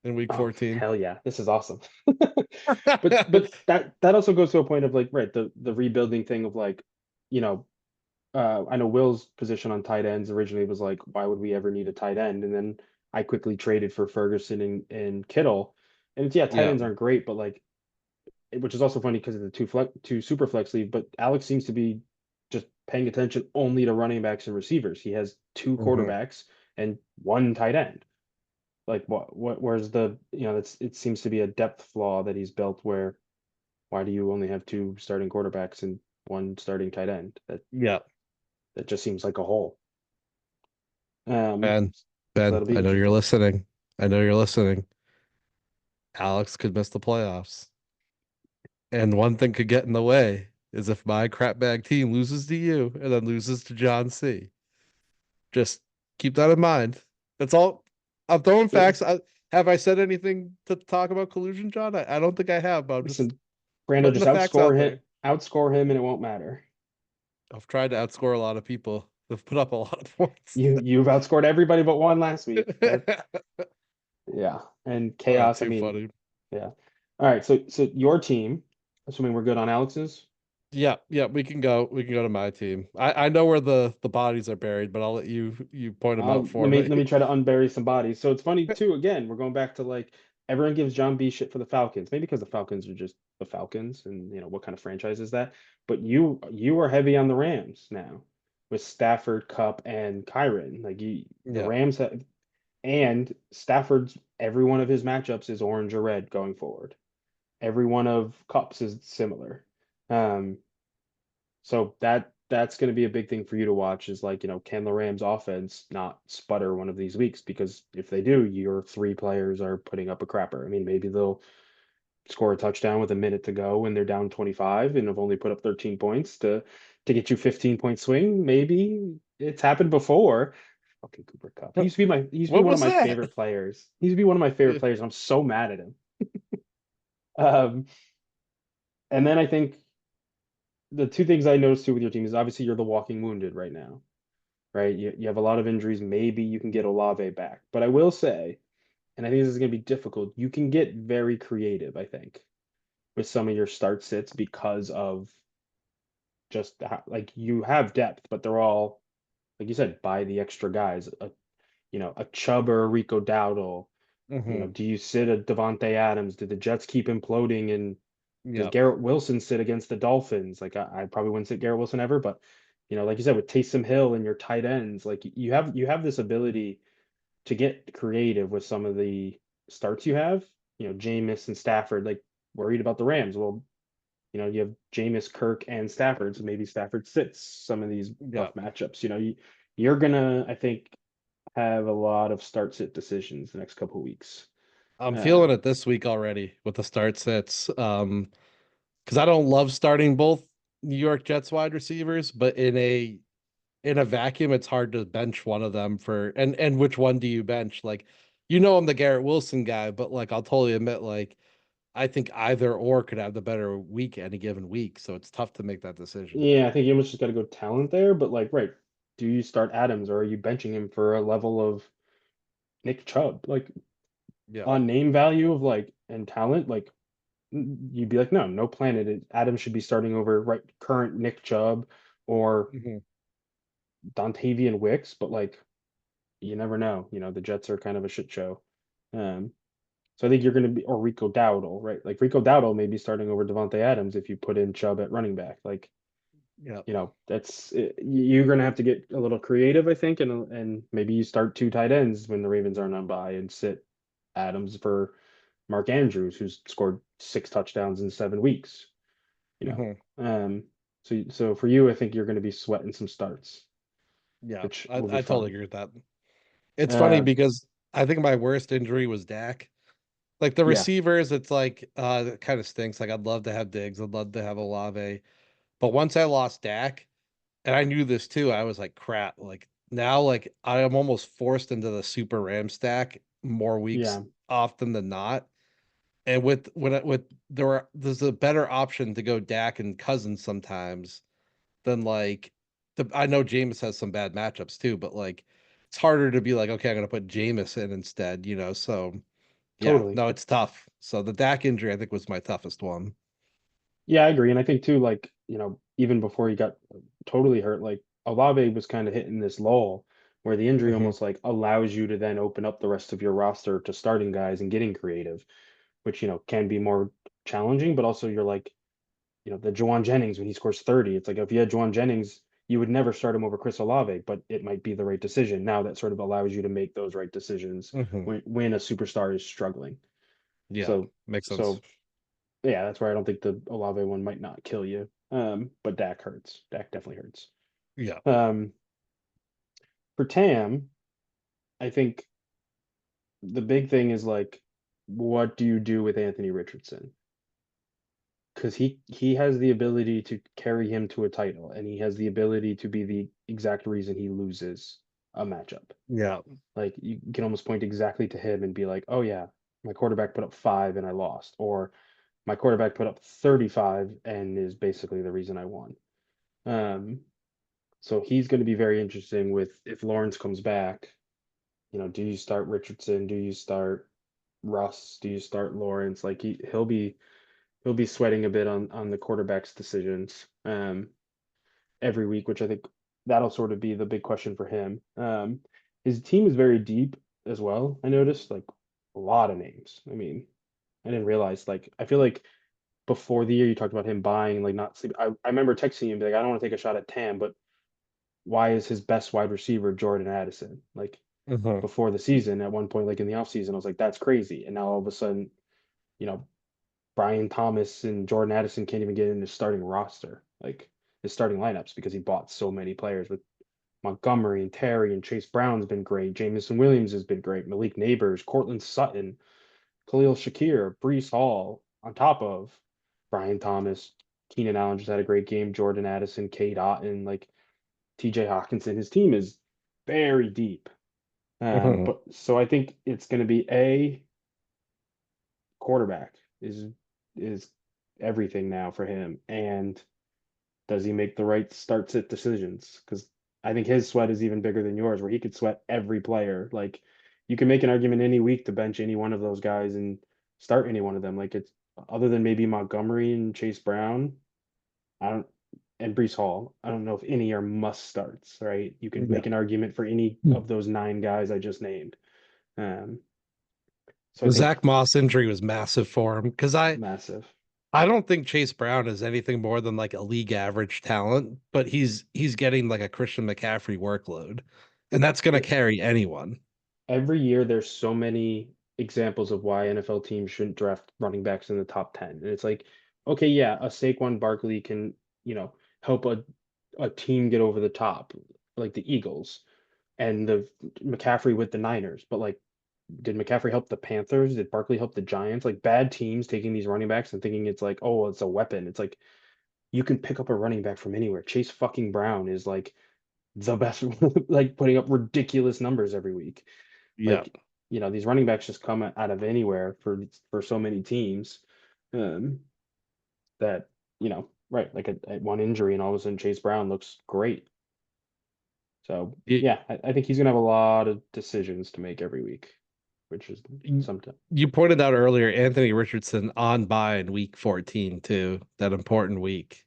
in week Oh, 14. hell yeah. This is awesome. But that also goes to a point of like, right, the rebuilding thing of like, you know, I know Will's position on tight ends originally was like, why would we ever need a tight end? And then I quickly traded for Ferguson and Kittle. And it's, yeah, tight Yeah. ends aren't great, but like, which is also funny because of the two super flex league. But Alex seems to be just paying attention only to running backs and receivers. He has two Hmm. quarterbacks and one tight end. Like where's the, that's, it seems to be a depth flaw that he's built where why do you only have two starting quarterbacks and one starting tight end? Yeah. That just seems like a hole. Um, Ben, so Ben, that'll be I know you're interesting. listening. I know you're listening. Alex could miss the playoffs. And one thing could get in the way is if my crap bag team loses to you and then loses to John C. Just keep that in mind. That's all. I'm throwing facts. Have I said anything to talk about collusion, John? I don't think I have, but I'm just Listen, Brando, putting just the facts out there. outscore him, and it won't matter. I've tried to outscore a lot of people. They've put up a lot of points. You've outscored everybody but one last week. Yeah, and chaos. I Too mean, funny. yeah. All right, so your team, assuming we're good on Alex's, Yeah, yeah, we can go. We can go to my team. I know where the bodies are buried, but I'll let you point them out let for me me. let me try to unbury some bodies. So it's funny too. Again, we're going back to like everyone gives John B shit for the Falcons, maybe because the Falcons are just the Falcons, and what kind of franchise is that? But you are heavy on the Rams now with Stafford, Cup, and Kyron. Like the Yeah. Rams have, and Stafford's every one of his matchups is orange or red going forward. Every one of Cup's is similar. Um, so that's going to be a big thing for you to watch is like, can the Rams offense not sputter one of these weeks? Because if they do, your three players are putting up a crapper. I mean, maybe they'll score a touchdown with a minute to go when they're down 25 and have only put up 13 points to get you 15-point swing. Maybe it's happened before. Fucking Cooper Cup. He used to be What one of was my that? favorite players. He used to be one of my favorite players. I'm so mad at him. Um, and then I think the two things I noticed too with your team is obviously you're the walking wounded right now, right? You have a lot of injuries. Maybe you can get Olave back. But I will say, and I think this is going to be difficult, you can get very creative, I think, with some of your start sits because of just like you have depth, but they're all, like you said, by the extra guys. A Chubb or a Rico Dowdle. Hmm. Do you sit a Devontae Adams? Did the Jets keep imploding? And does Yeah. Garrett Wilson sit against the Dolphins? Like I probably wouldn't sit Garrett Wilson ever, but like you said, with Taysom Hill and your tight ends, like you have this ability to get creative with some of the starts you have. Jameis and Stafford, like worried about the Rams. Well, you have Jameis, Kirk, and Stafford, so maybe Stafford sits some of these Yeah. tough matchups. You're gonna, I think, have a lot of start sit decisions the next couple of weeks. I'm Uh, feeling it this week already with the start sets. Because I don't love starting both New York Jets wide receivers, but in a vacuum, it's hard to bench one of them for and which one do you bench? Like, I'm the Garrett Wilson guy, but like I'll totally admit, like I think either or could have the better week any given week. So it's tough to make that decision. yeah, I think you almost just got to go talent there. But like, right, do you start Adams or are you benching him for a level of Nick Chubb? Like Yeah. on name value of like and talent, like you'd be like, no, no planet. Adams should be starting over right current Nick Chubb or Hmm. Dontavian Wicks. But like, you never know. The Jets are kind of a shit show. Um, so I think you're going to be, or Rico Dowdle, right? Like Rico Dowdle may be starting over Devontae Adams if you put in Chubb at running back. Like, Yeah. you're going to have to get a little creative, I think, and maybe you start two tight ends when the Ravens aren't on bye and sit Adams for Mark Andrews, who's scored 6 touchdowns in 7 weeks. You know, Hmm. so for you, I think you're going to be sweating some starts, Yeah. which I, will be I totally fun. agree with that. It's funny Uh, because I think my worst injury was Dak. Like the Yeah, receivers, it's like it kind of stinks. Like I'd love to have Diggs, I'd love to have Olave, but once I lost Dak, and I knew this too, I was like, crap. Like now, like I am almost forced into the super Ram stack more weeks yeah, often than not. And with there's a better option to go Dak and Cousins sometimes than like I know Jameis has some bad matchups too, but like it's harder to be like, okay, I'm gonna put Jameis in instead, you know. So yeah, totally. no, it's tough. So the Dak injury I think was my toughest one. Yeah, I agree. And I think too, like, even before he got totally hurt, like Olave was kind of hitting this lull where the injury Hmm. almost like allows you to then open up the rest of your roster to starting guys and getting creative, which, can be more challenging, but also you're like, the Juwan Jennings when he scores 30, it's like if you had Juwan Jennings, you would never start him over Chris Olave, but it might be the right decision. Now that sort of allows you to make those right decisions Hmm. when a superstar is struggling. Yeah, So makes sense. so yeah, that's where I don't think the Olave one might not kill you. But Dak hurts. Dak definitely hurts. Yeah. Um, for Tam, I think the big thing is like, what do you do with Anthony Richardson? Because he has the ability to carry him to a title, and he has the ability to be the exact reason he loses a matchup. Yeah. Like you can almost point exactly to him and be like, oh yeah, my quarterback put up 5 and I lost, or my quarterback put up 35 and is basically the reason I won. Um, So he's going to be very interesting with if Lawrence comes back. Do you start Richardson? Do you start Russ? Do you start Lawrence? Like he'll be sweating a bit on the quarterback's decisions every week, which I think that'll sort of be the big question for him. His team is very deep as well. I noticed like a lot of names. I mean, I didn't realize like I feel like before the year you talked about him buying like not sleep. I remember texting you and be like, I don't want to take a shot at Tam, but why is his best wide receiver Jordan Addison? Like Hmm. before the season, at one point, like in the offseason, I was like, that's crazy. And now all of a sudden, you know, Brian Thomas and Jordan Addison can't even get in his starting roster, like his starting lineups, because he bought so many players with Montgomery and Terry and Chase Brown's been great. Jamison Williams has been great. Malik Neighbors, Cortland Sutton, Khalil Shakir, Brees Hall, on top of Brian Thomas. Keenan Allen just had a great game. Jordan Addison, Kate Otten, like TJ Hawkinson. His team is very deep. Hmm. But so I think it's going to be a quarterback is everything now for him. And does he make the right start sit decisions? Because I think his sweat is even bigger than yours, where he could sweat every player. Like you can make an argument any week to bench any one of those guys and start any one of them. Like it's other than maybe Montgomery and Chase Brown, I don't and Brees Hall. I don't know if any are must starts, right? You could Yeah. make an argument for any of those 9 guys I just named. Um, so I The think Zach Moss injury was massive for him because massive. I don't think Chase Brown is anything more than like a league average talent, but he's getting like a Christian McCaffrey workload, and that's going to It, carry anyone. every year there's so many examples of why NFL teams shouldn't draft running backs in the top 10. And it's like, okay, yeah, a Saquon Barkley can, help a team get over the top, like the Eagles and the McCaffrey with the Niners. But like, did McCaffrey help the Panthers? Did Barkley help the Giants? Like bad teams taking these running backs and thinking it's like, oh, it's a weapon. It's like you can pick up a running back from anywhere. Chase fucking Brown is like the best, like putting up ridiculous numbers every week. Yeah. Like, these running backs just come out of anywhere for so many teams, um, that, right, like at one injury and all of a sudden Chase Brown looks great. So You, yeah, I think he's gonna have a lot of decisions to make every week, which is sometimes you pointed out earlier Anthony Richardson on by in week 14 too, that important week.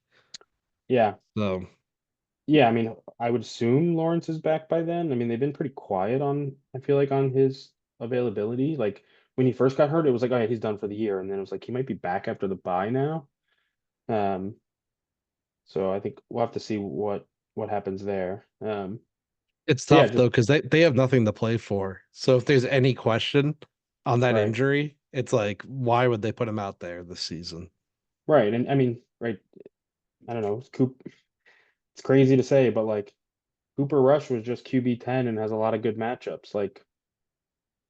yeah. So Yeah, I mean, I would assume Lawrence is back by then. I mean, they've been pretty quiet I feel like on his availability. Like when he first got hurt, it was like, oh yeah, he's done for the year. And then it was like he might be back after the bye now. Um, so I think we'll have to see what happens there. it's But yeah, tough just though because they have nothing to play for. So if there's any question on that right, injury, it's like why would they put him out there this season? right. And I mean, right, I don't know, it's crazy to say, but like Cooper Rush was just QB 10 and has a lot of good matchups. Like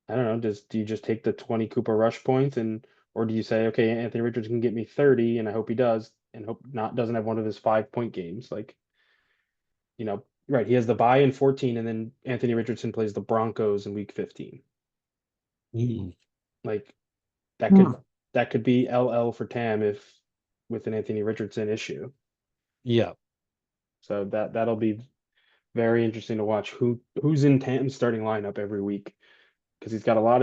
I don't know, do you just take the 20 Cooper Rush points and or do you say, okay, Anthony Richards can get me 30 and I hope he does and hope not doesn't have one of his 5 point games. Like, right, he has the bye in 14 and then Anthony Richardson plays the Broncos in week 15. Mm. Like that Hmm. could that could be LL for Tam if with an Anthony Richardson issue. Yeah, So that'll be very interesting to watch who's in Tam's starting lineup every week because he's got a lot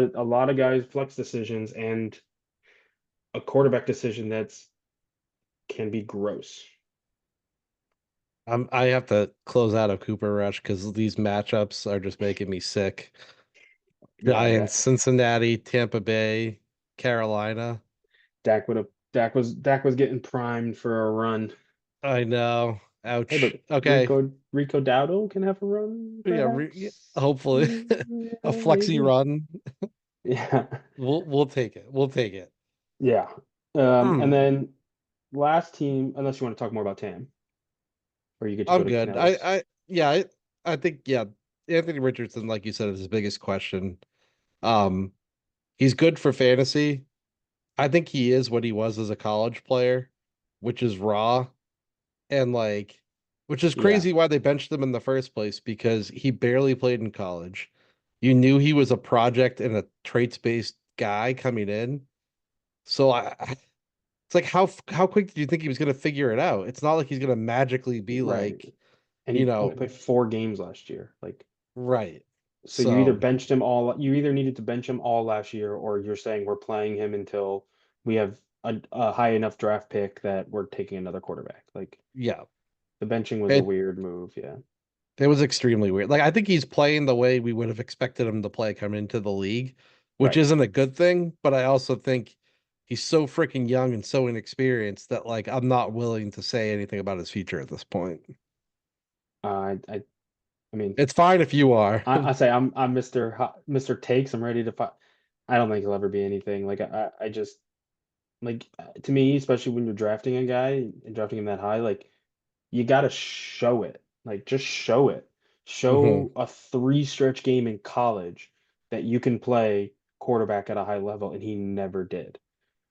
of guys flex decisions and a quarterback decision that's can be gross. I have to close out of Cooper Rush because these matchups are just making me sick. Yeah, Giants, Cincinnati, Tampa Bay, Carolina. Dak was getting primed for a run. I know. Hey, Ouch. but Okay. Rico Dowdle can have a run, Yeah, perhaps. hopefully a Yeah, flexi maybe. run. Yeah, We'll take it. We'll take it. yeah. And Hmm. then last team, unless you want to talk more about Tam, or you get to go I'm to good. Canellis. Yeah, I think yeah, Anthony Richardson, like you said, is his biggest question. Um, he's good for fantasy. I think he is what he was as a college player, which is raw and like, which is Yeah, crazy why they benched him in the first place because he barely played in college. You knew he was a project and a traits-based guy coming in. So it's like how quick did you think he was going to figure it out? It's not like he's going to magically be right. like, And you he only know, played 4 games last year. Like, right. so you either So, benched him all, you either needed to bench him all last year, or you're saying we're playing him until we have a high enough draft pick that we're taking another quarterback. Like, yeah. the benching was a It weird move. Yeah. it was extremely weird. Like I think he's playing the way we would have expected him to play coming into the league, which Right. isn't a good thing, but I also think he's so freaking young and so inexperienced that like I'm not willing to say anything about his future at this point. I mean, It's fine if you are. I say I'm Mr. Takes. I'm ready to fight. I don't think he'll ever be anything. Like I just like to me, especially when you're drafting a guy and drafting him that high, like you got to show it. Like just show it. Hmm. Show a 3 stretch game in college that you can play quarterback at a high level, and he never did.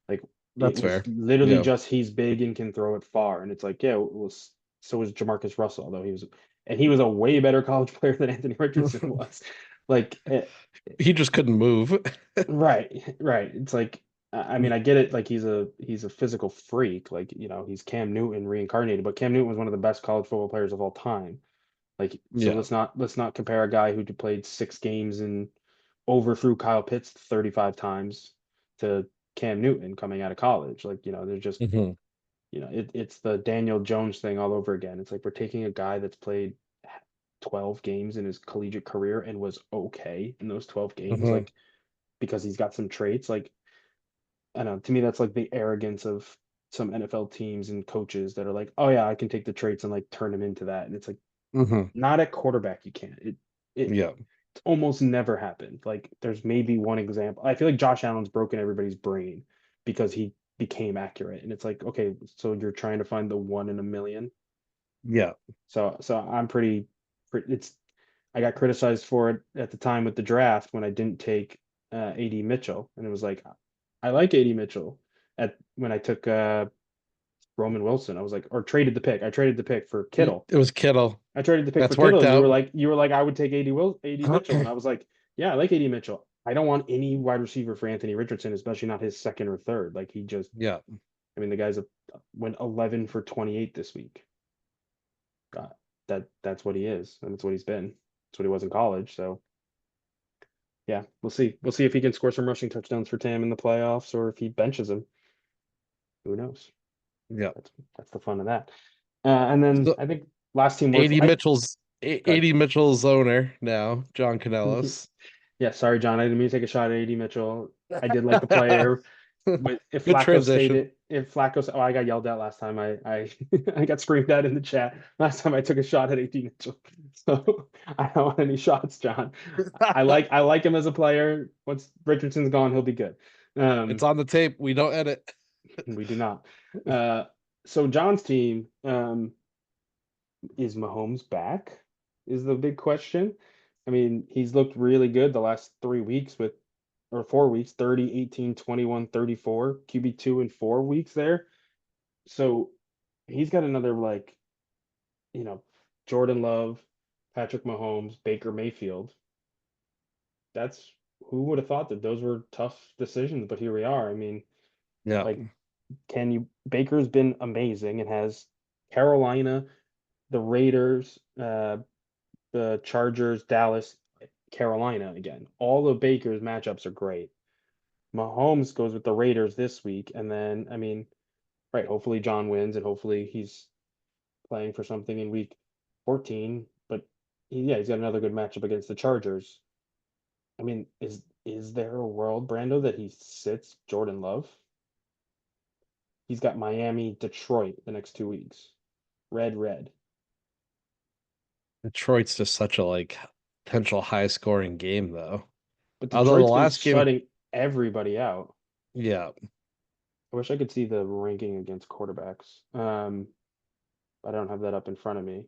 Like it That's was fair. literally Yeah. just he's big and can throw it far, and it's like yeah, it was so was Jamarcus Russell, although he was a way better college player than Anthony Richardson was. Like He just couldn't move. right, right. It's like I mean I get it. Like he's a physical freak. Like he's Cam Newton reincarnated, but Cam Newton was one of the best college football players of all time. Like so Yeah. let's not compare a guy who played 6 games and overthrew Kyle Pitts 35 times to Cam Newton coming out of college. Like, they're just, Hmm. it's the Daniel Jones thing all over again. It's like we're taking a guy that's played 12 games in his collegiate career and was okay in those 12 games, Hmm. like because he's got some traits. Like, I don't know, to me, that's like the arrogance of some NFL teams and coaches that are like, oh yeah, I can take the traits and like turn them into that. And it's like, Hmm. not at quarterback, you can't. It Yeah. almost never happened. Like there's maybe one example. I feel like Josh Allen's broken everybody's brain because he became accurate. And it's like, okay, so you're trying to find the one in a million. Yeah. So I'm it's I got criticized for it at the time with the draft when I didn't take AD Mitchell. And it was like I like AD Mitchell at when I took Roman Wilson. I was like, or traded the pick. I traded the pick for Kittle. It was Kittle. I traded the pick for That's Kittle, worked and you were out. like, I would take AD Mitchell, and I was like, yeah, I like AD Mitchell. I don't want any wide receiver for Anthony Richardson, especially not his second or third. Like he just, Yeah. I mean, the guy's went 11 for 28 this week. God, that's what he is, and that's what he's been. That's what he was in college. So yeah, we'll see. We'll see if he can score some rushing touchdowns for Tam in the playoffs, or if he benches him. Who knows? Yeah. That's the fun of that. And then So I think last team worth. 80 Mitchell's Good. 80 Mitchell's owner now, John Canellis. Yeah, sorry, John. I didn't mean to take a shot at AD Mitchell. I did like the player, but if Good Flacco stayed transition. it, if Flacco, oh, I got yelled at last time. I I got screamed at in the chat last time I took a shot at AD Mitchell. So I don't want any shots, John. I like him as a player. Once Richardson's gone, he'll be good. It's Um, on the tape. We don't edit. we do not. Uh, so John's team, is Mahomes back? Is the big question. I mean, he's looked really good the last 3 weeks with or 4 weeks, 30, 18, 21, 34, QB2 in 4 weeks there. So he's got another like, you know, Jordan Love, Patrick Mahomes, Baker Mayfield. That's who would have thought that those were tough decisions, but here we are. I mean, Yeah. like, can you Baker's been amazing and has Carolina, the Raiders, the Chargers, Dallas, Carolina again. All of Baker's matchups are great. Mahomes goes with the Raiders this week, and then I mean, right, hopefully John wins and hopefully he's playing for something in week 14, but yeah, he's got another good matchup against the Chargers. I mean, is there a world, Brando, that he sits Jordan Love? He's got Miami, Detroit the next 2 weeks. Red, red. Detroit's just such a like potential high scoring game though. But Although the Detroit's been last game, shutting everybody out. yeah, I wish I could see the ranking against quarterbacks. I don't have that up in front of me.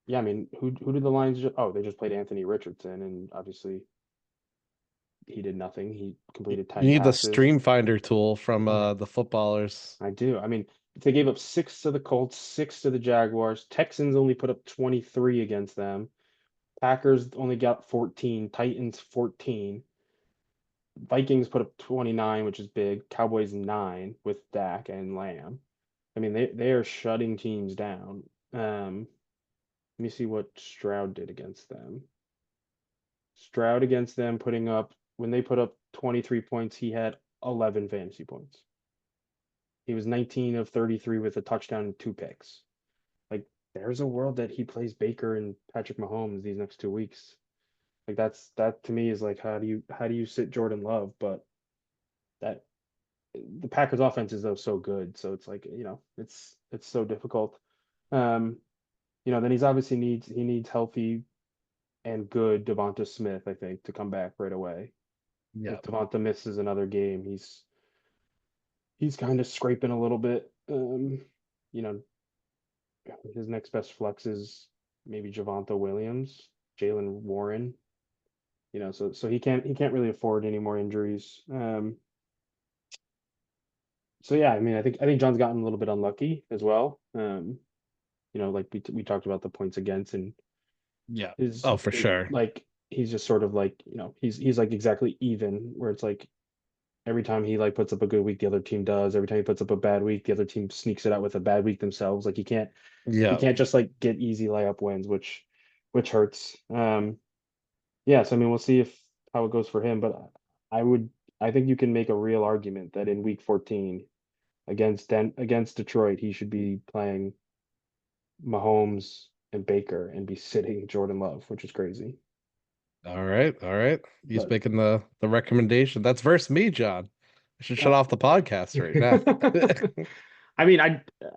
Yeah, I mean, who did the Lions just, oh, they just played Anthony Richardson, and obviously he did nothing. He completed you 10 need the passes. stream finder tool from Yeah, the footballers. I do. I mean, if they gave up six to the Colts, six to the Jaguars. Texans only put up 23 against them. Packers only got 14. Titans 14. Vikings put up 29, which is big. Cowboys 9 with Dak and Lamb. I mean, they are shutting teams down. Let me see what Stroud did against them. Stroud against them putting up when they put up 23 points, he had 11 fantasy points. He was 19 of 33 with a touchdown and two picks. Like there's a world that he plays Baker and Patrick Mahomes these next 2 weeks. Like that to me is like how do you sit Jordan Love? But that the Packers offense is though so good, so it's like it's so difficult. Um, then he's obviously needs healthy and good Devonta Smith, I think, to come back right away. Yeah. If Devonta misses another game, he's kind of scraping a little bit. You know, his next best flex is maybe Javonte Williams, Jalen Warren. So he can't really afford any more injuries. So yeah, I mean, I think John's gotten a little bit unlucky as well. Like we talked about the points against and Yeah. his Oh, for sure. like he's just sort of like he's like exactly even where it's like every time he like puts up a good week, the other team does. Every time he puts up a bad week, the other team sneaks it out with a bad week themselves. Like he Yeah. can't just like get easy layup wins, which hurts. Yeah, so I mean we'll see if how it goes for him, but I would I think you can make a real argument that in week 14 against Detroit, he should be playing Mahomes and Baker and be sitting Jordan Love, which is crazy. All right. All right. He's But making the recommendation. That's versus me, John. I should shut uh, off the podcast right now. I mean,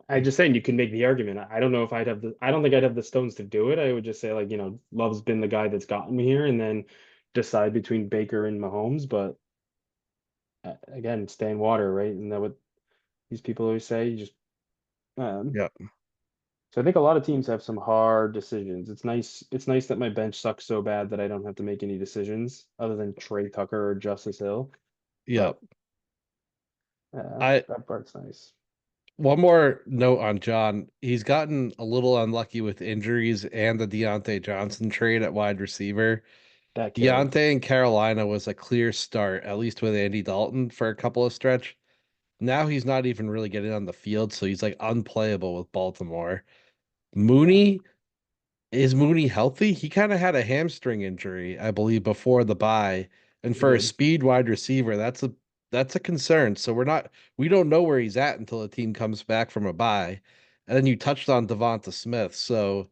I just saying you can make the argument. I don't know if I don't think I'd have the stones to do it. I would just say like, Love's been the guy that's gotten me here and then decide between Baker and Mahomes. But again, stay in water, right? And that what these people always say. You just um, Yeah. so I think a lot of teams have some hard decisions. It's nice that my bench sucks so bad that I don't have to make any decisions other than Trey Tucker or Justice Hill. Yeah. But I that part's nice. One more note on John. He's gotten a little unlucky with injuries and the Deontay Johnson trade at wide receiver. That killed. Deontay in Carolina was a clear start, at least with Andy Dalton for a couple of stretch. Now he's not even really getting on the field, so he's like unplayable with Baltimore. Yeah. Mooney, is Mooney healthy? He kind of had a hamstring injury, I believe, before the bye. And He for a did. speed wide receiver, that's a concern. So we don't know where he's at until the team comes back from a bye. And then you touched on Devonta Smith. So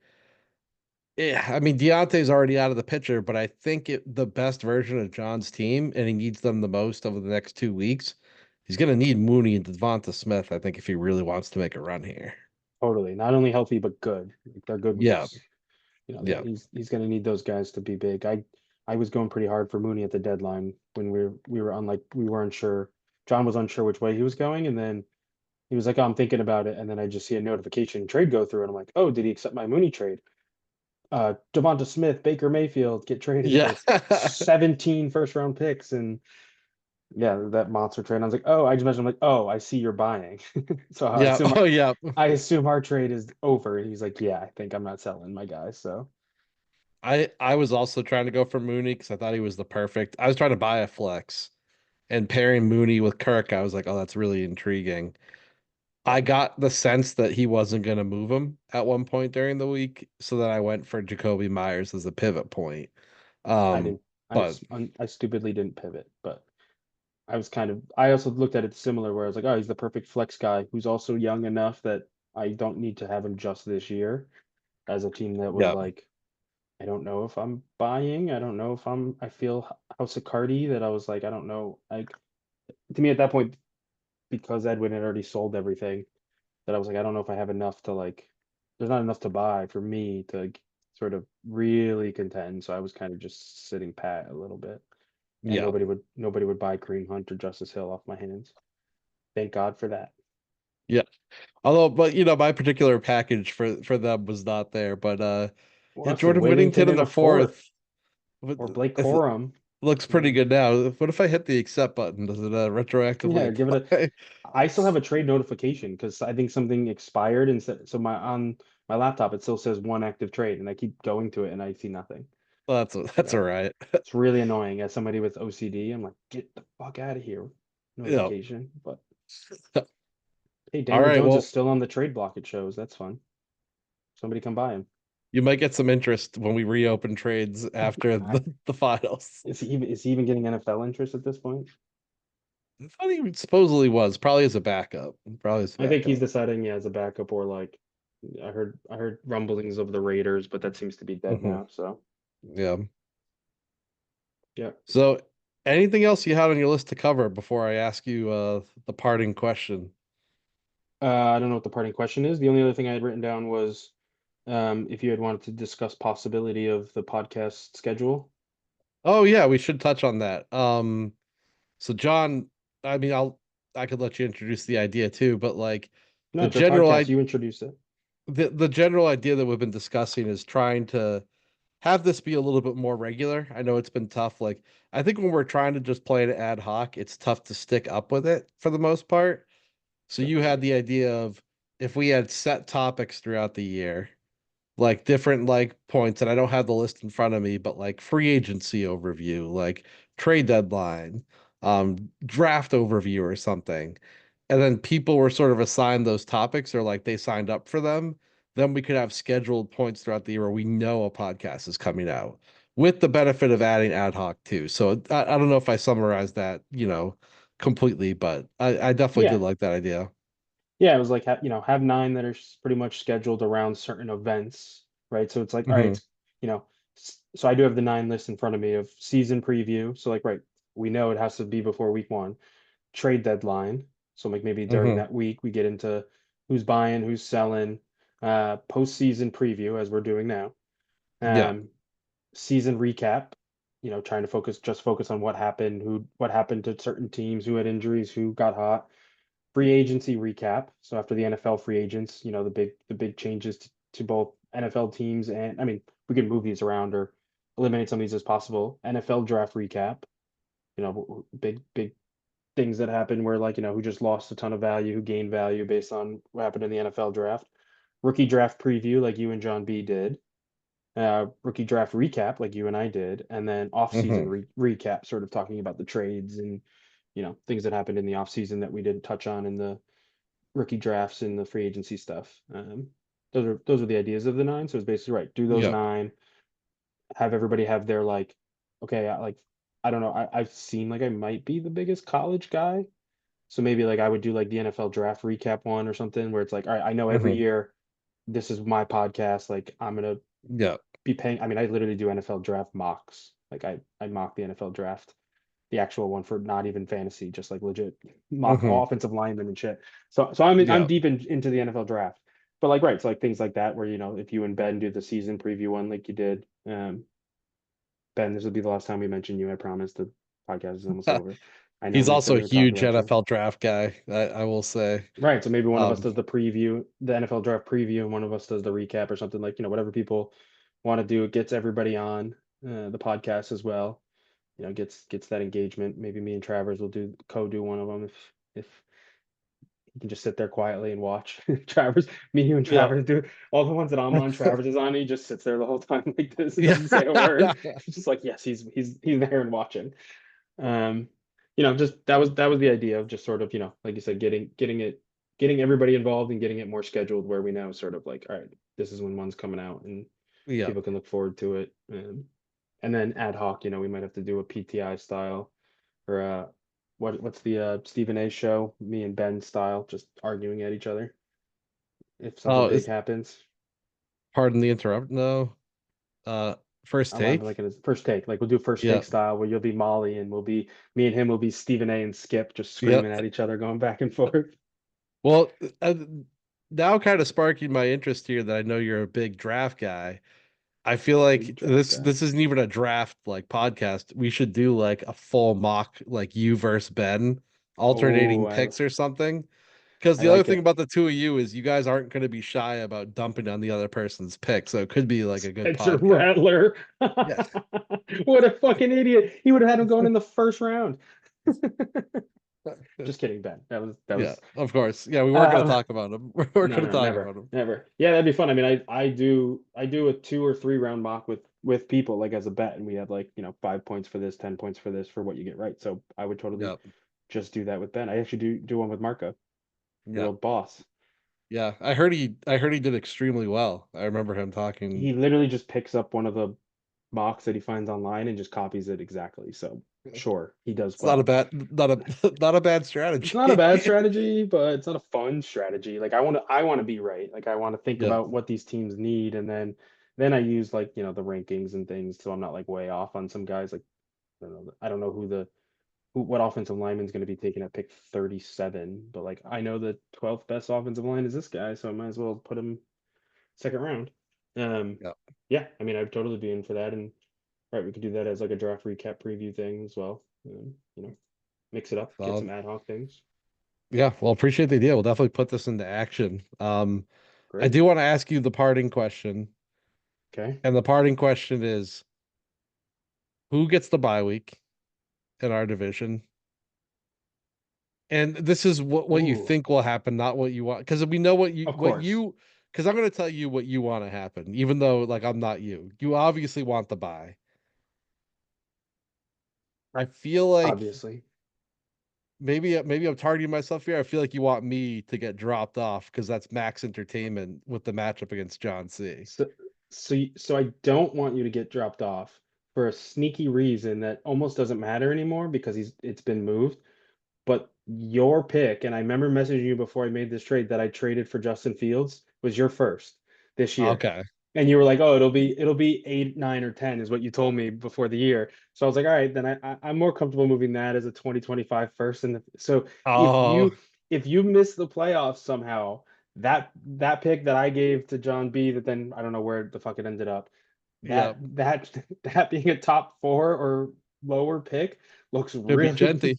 yeah, I mean Deontay's already out of the picture, but I think the best version of John's team, and he needs them the most over the next 2 weeks. He's gonna need Mooney and Devonta Smith, I think, if he really wants to make a run here. Totally. Not only healthy but good. Like, they're good Yeah, weeks. yeah, He's going to need those guys to be big. I was going pretty hard for Mooney at the deadline when we were unlike we weren't sure. John was unsure which way he was going, and then he was like, "Oh, I'm thinking about it." And then I just see a notification trade go through, and I'm like, "Oh, did he accept my Mooney trade?" Devonta Smith, Baker Mayfield get traded Yeah. for 17 first round picks, and yeah, that monster trade. And I was like, oh, I just mentioned, I'm like, oh, I see you're buying. So Yeah. Oh, yeah. I assume our trade is over. And he's like, yeah, I think I'm not selling my guy. So I was also trying to go for Mooney because I thought he was the perfect. I was trying to buy a flex and pairing Mooney with Kirk. I was like, oh, that's really intriguing. I yeah, got the sense that he wasn't going to move him at one point during the week, so then I went for Jacoby Myers as a pivot point. I Um, didn't. but I stupidly didn't pivot, but I also looked at it similar where I was like, oh, he's the perfect flex guy who's also young enough that I don't need to have him just this year as a team that was yeah, like, I don't know if I'm buying. I don't know if I feel House of Cardi that I was like, I don't know. Like to me at that point, because Edwin had already sold everything, that I was like, I don't know if I have enough to like, there's not enough to buy for me to like, sort of really contend. So I was kind of just sitting pat a little bit, and yeah, nobody would buy Kareem Hunt or Justice Hill off my hands. Thank God for that. yeah. Although, but my particular package for them was not there. But Well, yeah, that's Jordan Whittington Whittington in in the a fourth fourth, but or Blake it Corum. looks I pretty mean, good now. What if I hit the accept button? Does it retroactively yeah, give it a. apply? I still have a trade notification because I think something expired and so my on my laptop it still says one active trade and I keep going to it and I see nothing. Well, that's all So right. it's really annoying as somebody with OCD. I'm like, get the fuck out of here. Yeah. Notification. But hey, All Daniel right. Jones is Well, still on the trade block, it shows. That's fun. Somebody come buy him. you might get some interest when we reopen trades after I, the finals. is he even getting NFL interest at this point? I thought he supposedly was probably as a backup. Probably as a I think he's backup. deciding, yeah, as a backup or like I heard rumblings of the Raiders, but that seems to be dead Hmm. now. So Yeah. yeah. So, anything else you had on your list to cover before I ask you the parting question? I don't know what the parting question is. The only other thing I had written down was if you had wanted to discuss possibility of the podcast schedule. Oh yeah, we should touch on that. So John, I mean, I could let you introduce the idea too, but like No, the it's your general podcast. I You introduce it. the general idea that we've been discussing is trying to have this be a little bit more regular. I know it's been tough. Like I think when we're trying to just play it ad hoc, it's tough to stick up with it for the most part. So you had Definitely. the idea of if we had set topics throughout the year, like different like points, and I don't have the list in front of me, but like free agency overview, like trade deadline, draft overview or something. And then people were sort of assigned those topics or like they signed up for them. Then we could have scheduled points throughout the year where we know a podcast is coming out with the benefit of adding ad hoc too. So I don't know if I summarized that, completely, but I definitely did Yeah. like that idea. Yeah, it was like have nine that are pretty much scheduled around certain events, right? So it's like, all right, Hmm. you know, so I do have the nine list in front of me of season preview. So like, right, we know it has to be before week one. Trade deadline. So like maybe during Hmm. that week we get into who's buying, who's selling, postseason preview as we're doing now. Yeah. Um, season recap, trying to focus on what happened to certain teams, who had injuries, who got hot. Free agency recap. So after the NFL free agents, the big changes to both NFL teams and I mean, we can move these around or eliminate some of these as possible. NFL draft recap, big things that happened where like, who just lost a ton of value, who gained value based on what happened in the NFL draft. Rookie draft preview like you and John B did. Rookie draft recap like you and I did, and then off-season Hmm. recap, sort of talking about the trades and things that happened in the off-season that we didn't touch on in the rookie drafts and the free agency stuff. Those are the ideas of the nine. So it's basically right. Do those Yeah. nine. Have everybody have their like, okay, I don't know. I've seen like I might be the biggest college guy, so maybe like I would do like the NFL draft recap one or something where it's like, all right, I know every Hmm. year this is my podcast. Like I'm gonna Yeah. be paying. I mean, I literally do NFL draft mocks. Like I mock the NFL draft, the actual one for not even fantasy, just like legit mock Hmm. offensive linemen and shit. So I'm Yeah. deep into the NFL draft. But like right, so like things like that where if you and Ben do the season preview one like you did, Ben, this will be the last time we mention you. I promise. The podcast is almost over. I know He's we said also we a would talk huge about you. NFL draft guy, I will say. Right. So maybe one of us Um, does the preview, the NFL draft preview, and one of us does the recap or something like, whatever people want to do it. Gets everybody on the podcast as well. Gets that engagement. Maybe me and Travers will do one of them if you can just sit there quietly and watch. Travers, me, you, and Yeah. Travers do all the ones that I'm on. Travers is on. He just sits there the whole time like this. He Yeah. doesn't say a word. He's just like, yes, he's there and watching. Um, just that was the idea of just sort of, like you said, getting everybody involved and getting it more scheduled where we know sort of like, all right, this is when one's coming out and Yeah. people can look forward to it. And then ad hoc, we might have to do a PTI style or what's the Stephen A show, me and Ben style, just arguing at each other if something Oh, big is happens. pardon the interrupt. No. Uh, first I'm take. like in his first take. Like we'll do first Yeah. take style where you'll be Molly and me and him will be Stephen A and Skip just Yeah. screaming at each other, going back and forth. Well, now kind of sparking my interest here that I know you're a big draft guy. I feel Big like draft this guy. this isn't even a draft like podcast. We should do like a full mock like you versus Ben Oh, alternating picks or something. Because I the other like thing it. about the two of you is you guys aren't going to be shy about dumping on the other person's pick. So it could be like a good Spencer podcast. Rattler. Yeah. What a fucking idiot. He would have had him going in the first round. Just kidding, Ben. That Yeah, was of course. Yeah, we weren't going to um talk about him. We're no, going to no, talk never. about him. Never. Yeah, that'd be fun. I mean, I do a 2 or 3 round mock with people like as a bet, and we have like, 5 points for this, 10 points for this for what you get right. So I would totally Yeah. just do that with Ben. I actually do one with Marco, your Yeah. old boss. Yeah. I heard he did extremely well. I remember him talking. He literally just picks up one of the mocks that he finds online and just copies it exactly. So sure, he does It's not a well. bad not a not a bad It's not a strategy. bad strategy, but it's not a fun strategy. Like I want to be right. Like I want to think Yeah. about what these teams need, and then I use like, the rankings and things, so I'm not like way off on some guys. Like I don't know what offensive lineman's going to be taken at pick 37, but like I know the 12th best offensive line is this guy, so I might as well put him second round. Um, Yeah. yeah, I mean I'd totally be in for that, and right, we could do that as like a draft recap preview thing as well. Mix it up, get Solid. some ad hoc things. Yeah. Well, appreciate the idea. We'll definitely put this into action. I Great. do want to ask you the parting question. Okay. And the parting question is who gets the bye week in our division? And this is what you Ooh, think will happen, not what you want. Because we know of course. because I'm going to tell you what you want to happen, even though like I'm not you. You obviously want the bye. I feel like Obviously. maybe I'm targeting myself here. I feel like you want me to get dropped off because that's max entertainment with the matchup against John C. So, so I don't want you to get dropped off for a sneaky reason that almost doesn't matter anymore because it's been moved. But your pick, and I remember messaging you before I made this trade that I traded for Justin Fields, was your first this year. Okay. And you were like, "Oh, it'll be 8, 9, or 10," is what you told me before the year. So I was like, "All right, then I'm more comfortable moving that as a 2025 first." And so if Oh, you miss the playoffs somehow, that pick that I gave to John B, that then I don't know where the fuck it ended up. yeah. That that being a top 4 or lower pick looks It'd be really Genty.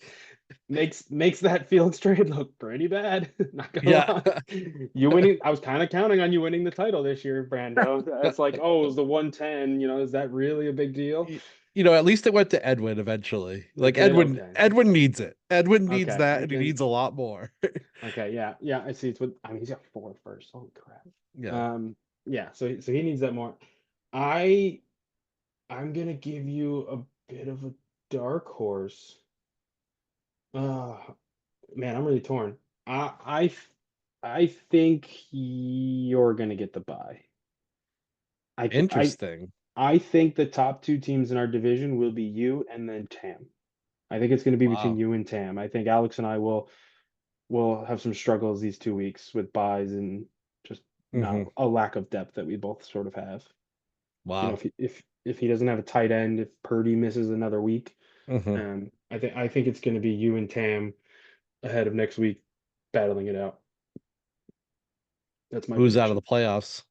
makes that Fields trade look pretty bad. Not gonna Yeah. lie. You winning, I was kind of counting on you winning the title this year, Brando. It's like, oh, it was the 110. Is that really a big deal? At least it went to Edwin eventually. It Like did. Edwin, Okay. Edwin needs it. Edwin needs Okay. that, I and he can. needs a lot more. Okay. Yeah. Yeah. I see. I mean, he's got 4 first. Holy crap. Yeah. Um. Yeah. So he needs that more. I I'm gonna give you a bit of a dark horse. Uh man, I'm really torn. I think you're gonna get the bye. I th Interesting. I think the top 2 teams in our division will be you and then Tam. I think it's going to be between Wow. you and Tam. I think Alex and I will have some struggles these 2 weeks with buys and just not Hmm. a lack of depth that we both sort of have. Wow. If he doesn't have a tight end, if Purdy misses another week, Hmm. I think it's going to be you and Tam ahead of next week battling it out. That's my Who's out of the prediction. playoffs?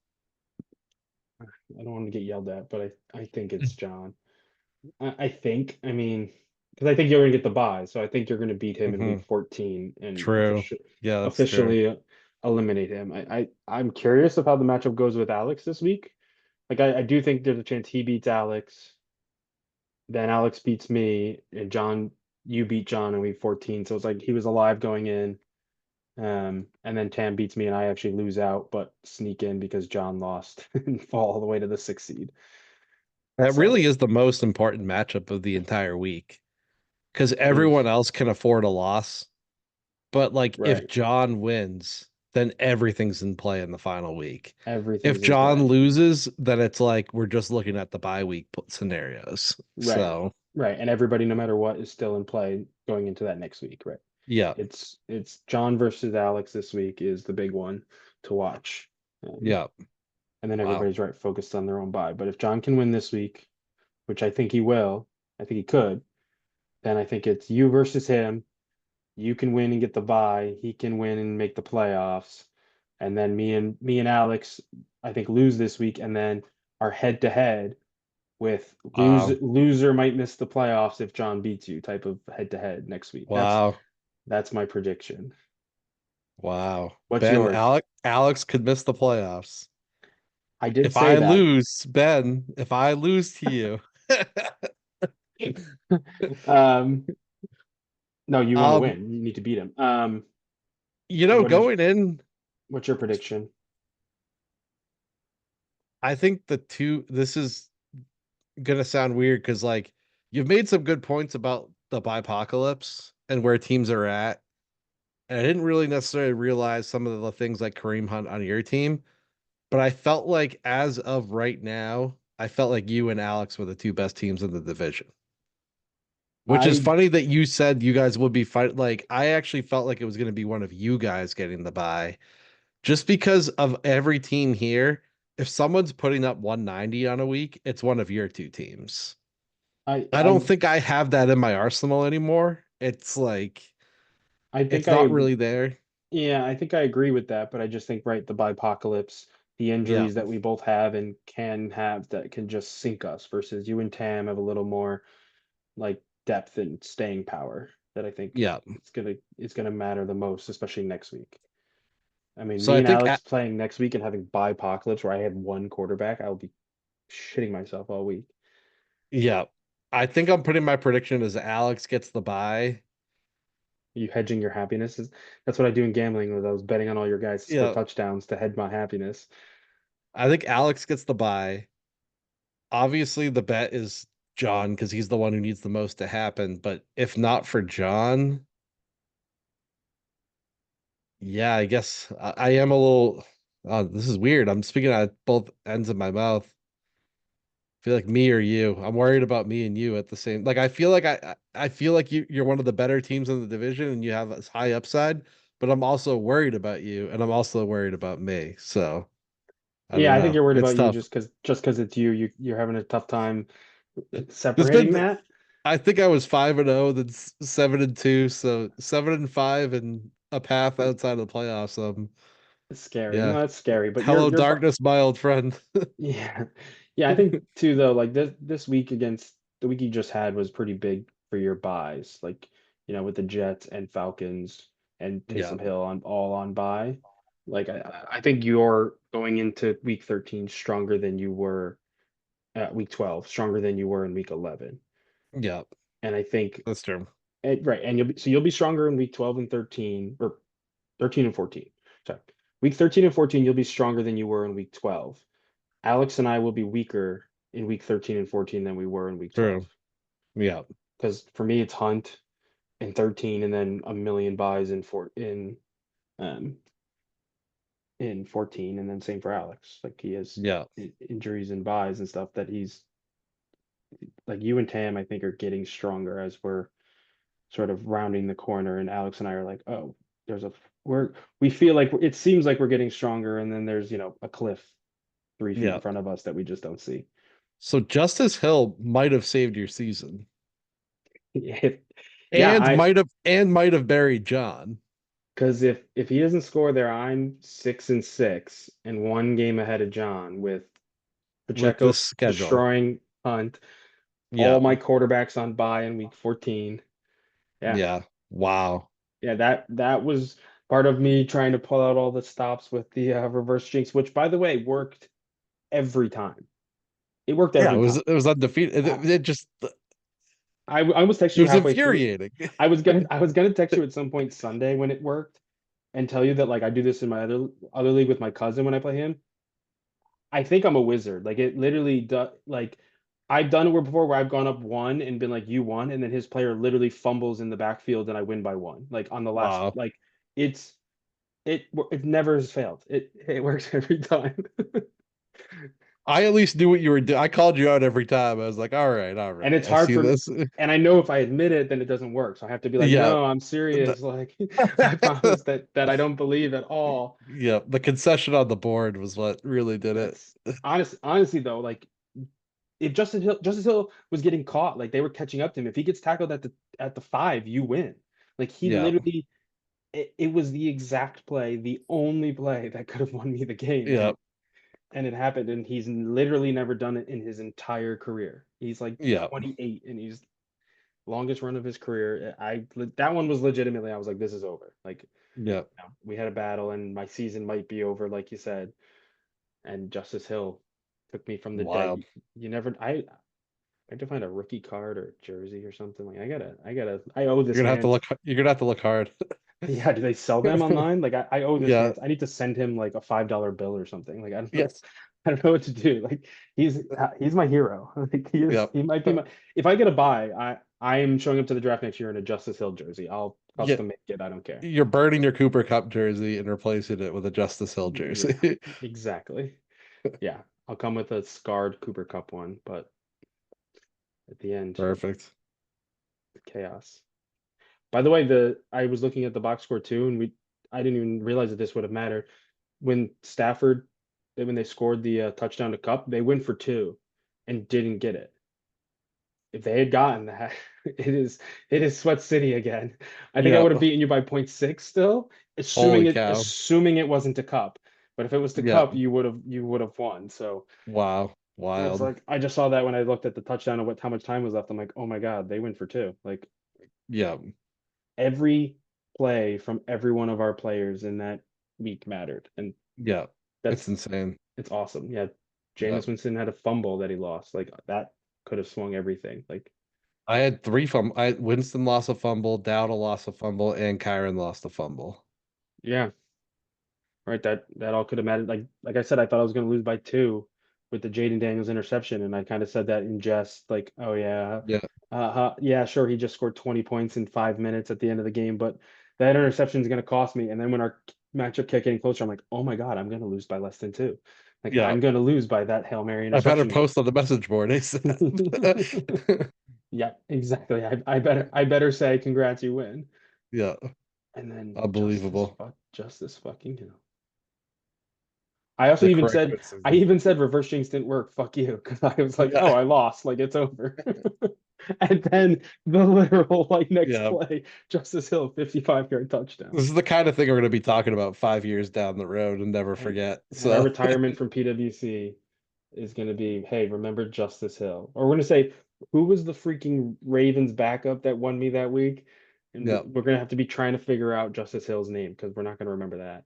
I don't want to get yelled at, but I think it's John. I think, I mean, because I think you're going to get the bye, so I think you're going to beat him in Hmm. week 14 and True. Yeah, that's true. officially eliminate him. I'm curious of how the matchup goes with Alex this week. like I do think there's a chance he beats Alex, then Alex beats me, and John, you beat John in week 14. So it's like he was alive going in. And then Tam beats me and I actually lose out, but sneak in because John lost and fall all the way to the 6th seed. That really So is the most important matchup of the entire week because it everyone is. else can afford a loss. But like if Right. John wins, then everything's in play in the final week. If Everything's in John play. loses, then it's like we're just looking at the bye week scenarios. Right. So, Right. And everybody, no matter what, is still in play going into that next week. Right. yeah. It's John versus Alex this week is the big one to watch. Um, Yeah. and then Wow. everybody's right focused on their own bye. But if John can win this week, which I think he will, I think he could, then I think it's you versus him. You can win and get the bye. He can win and make the playoffs. And then me and Alex, I think lose this week, and then our head to head with Wow. loser might miss the playoffs if John beats you type of head to head next week. Wow. That's my prediction. Wow. What's Ben, yours? Alex could miss the playoffs. I did If say I that. lose, Ben, if I lose to you, um, no, you want to um, win. You need to beat him. What did you, going in, what's your prediction? I think this is gonna sound weird because like you've made some good points about the bipocalypse and where teams are at. And I didn't really necessarily realize some of the things like Kareem Hunt on your team, but I felt like as of right now, I felt like you and Alex were the two best teams in the division. Which is I funny that you said you guys would be fight. Like I actually felt like it was going to be one of you guys getting the bye, just because of every team here. If someone's putting up 190 on a week, it's one of your two teams. I I don't I think I have that in my arsenal anymore. It's like I think it's not I really there. Yeah, I think I agree with that, but I just think, right, the bipocalypse, the Yeah, injuries that we both have and can have that can just sink us versus you and Tam have a little more like depth and staying power that I think yeah. it's gonna matter the most, especially next week. I mean, So me I and think, Alex playing next week and having bipocalypse where I had one quarterback, I will be shitting myself all week. yeah, I think I'm putting my prediction as Alex gets the bye. You hedging your happiness is that's what I do in gambling was I was betting on all your guys to score Yeah, touchdowns to hedge my happiness. I think Alex gets the bye. Obviously, the bet is John because he's the one who needs the most to happen. But if not for John, yeah, I guess I am a little. This is weird. I'm speaking out both ends of my mouth. I feel like me or you. I'm worried about me and you at the same. Like I feel like I feel like you're one of the better teams in the division and you have a high upside. But I'm also worried about you, and I'm also worried about me. So I don't Yeah, I think know. you're worried It's about you tough. just because it's you. You're having a tough time There's separating been that. I think I was 5-0, then 7-2, so 7-5 and a path outside of the playoffs. It's scary. Yeah. No, that's scary. But you're Hello, you're fi- darkness, my old friend. yeah. Yeah, I think too though, like this week against the week you just had was pretty big for your buys. Like, with the Jets and Falcons and Yeah, Taysom Hill on all on buy. Like I think you're going into week 13 stronger than you were at week 12, stronger than you were in week 11. yeah, And I think that's true. right, and you'll be stronger in week 12 and 13 or 13 and 14. Sorry. Week 13 and 14, you'll be stronger than you were in week 12. Alex and I will be weaker in week 13 and 14 than we were in week 12. True. Yeah, Because for me, it's Hunt in 13 and then a million buys um in 14, and then same for Alex. Like he has yeah, injuries and buys and stuff that he's like you and Tam, I think, are getting stronger as we're sort of rounding the corner, and Alex and I are like, oh, there's a we feel like it seems like we're getting stronger, and then there's a cliff 3 feet in yeah. front of us that we just don't see. So Justice Hill might have saved your season Yeah, and I might have buried John because if he doesn't score there, I'm 6-6 and one game ahead of John with with Pacheco this schedule. destroying Hunt, all Yeah, my quarterbacks on bye in week 14. Yeah, yeah. Wow. yeah, that was part of me trying to pull out all the stops with the reverse jinx, which by the way worked every time. It worked Yeah, every time. it was undefeated. I, It just I almost texted it you was halfway through. infuriating. I was gonna text you at some point Sunday when it worked and tell you that like I do this in my other league with my cousin when I play him. I think I'm a wizard. Like it literally does. Like I've done it where before where I've gone up one and been like, you won, and then his player literally fumbles in the backfield and I win by one. Like on the last, Wow. like it's it never has failed. It works every time. I at least knew what you were doing. I called you out every time. I was like, all And right, it's I hard see for this. and I know if I admit it, then it doesn't work. So I have to be like, Yeah. no, I'm serious. Like I promise that I don't believe at all. Yeah, the concession on the board was what really did it. That's honestly though, like if Justice Hill was getting caught, like they were catching up to him. If he gets tackled at the five, you win. Like he Yeah. literally, it was the exact play, the only play that could have won me the game, Yeah. and it happened. And he's literally never done it in his entire career. He's like Yeah. 28, and he's longest run of his career. That one was legitimately. I was like, this is over. Like, Yeah. we had a battle, and my season might be over, like you said. And Justice Hill took me from the dead. Wild. You never. I have to find a rookie card or jersey or something. Like I owe this man. You're gonna have to look hard. Yeah, do they sell them online? Like I owe this Yeah. man. I need to send him like a $5 bill or something. Like I don't know. Yes. I don't know what to do. Like he's my hero. Like Yeah. he might be my if I get a buy, I am showing up to the draft next year in a Justice Hill jersey. I'll Yeah. custom make it. I don't care. You're burning your Cooper Cup jersey and replacing it with a Justice Hill Yeah, jersey. exactly. Yeah. I'll come with a scarred Cooper Cup one, but at the end, Perfect. chaos. By the way, the I was looking at the box score too, and I didn't even realize that this would have mattered. When Stafford, when they scored the touchdown to Cup, they went for two and didn't get it. If they had gotten that, it is Sweat City again. I think I Yeah. would have beaten you by point 0.6 still, Holy cow. assuming it wasn't a Cup. But if it was the Yeah. Cup, you would have won. So Wow. I was Wild. like, I just saw that when I looked at the touchdown and how much time was left. I'm like, oh my God, they went for two. Like Yeah. every play from every one of our players in that week mattered, and Yeah. It's that's insane. it's awesome. Yeah, Yeah. Jameis Winston had a fumble that he lost. Like that could have swung everything. Like I had I Winston lost a fumble, Dowdle lost a fumble, and Kyron lost a fumble. yeah, right. That all could have mattered. Like I said, I thought I was going to lose by two with the Jaden Daniels interception, and I kind of said that in jest, like, oh yeah, Yeah. yeah, sure, he just scored 20 points in 5 minutes at the end of the game, but that interception is going to cost me. And then when our matchup kept getting closer, I'm like, oh my God, I'm going to lose by less than two. Like Yeah. I'm going to lose by that Hail Mary I better interception. post on the message board ASAP. Yeah, exactly. I better say congrats, you win. Yeah. And then Unbelievable. justice fucking hell. I also The even correct said I criticism. even said reverse jinx didn't work. Fuck you, because I was like, oh, Yeah. I lost. Like it's over. And then the literal like next Yeah. play, Justice Hill 55-yard touchdown. This is the kind of thing we're going to be talking about 5 years down the road and never And forget. and our So, retirement from PwC is going to be, hey, remember Justice Hill? Or we're going to say, who was the freaking Ravens backup that won me that week? And yeah. we're going to have to be trying to figure out Justice Hill's name because we're not going to remember that.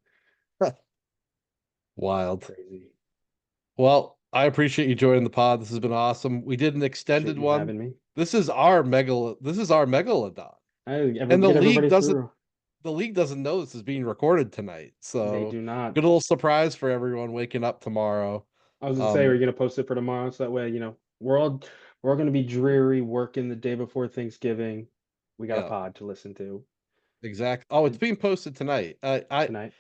Wild. Crazy. Well, I appreciate you joining the pod. This has been awesome. We did an Appreciate extended you one. having me. This is our megalodon. And Get everybody through. the league doesn't know this is being recorded tonight. They So, do not. good little surprise for everyone waking up tomorrow. I was gonna say, are Um, you gonna post it for tomorrow? So that way, we're all gonna be dreary working the day before Thanksgiving. We got a yeah, pod to listen to exactly. Oh, it's and being posted tonight. tonight.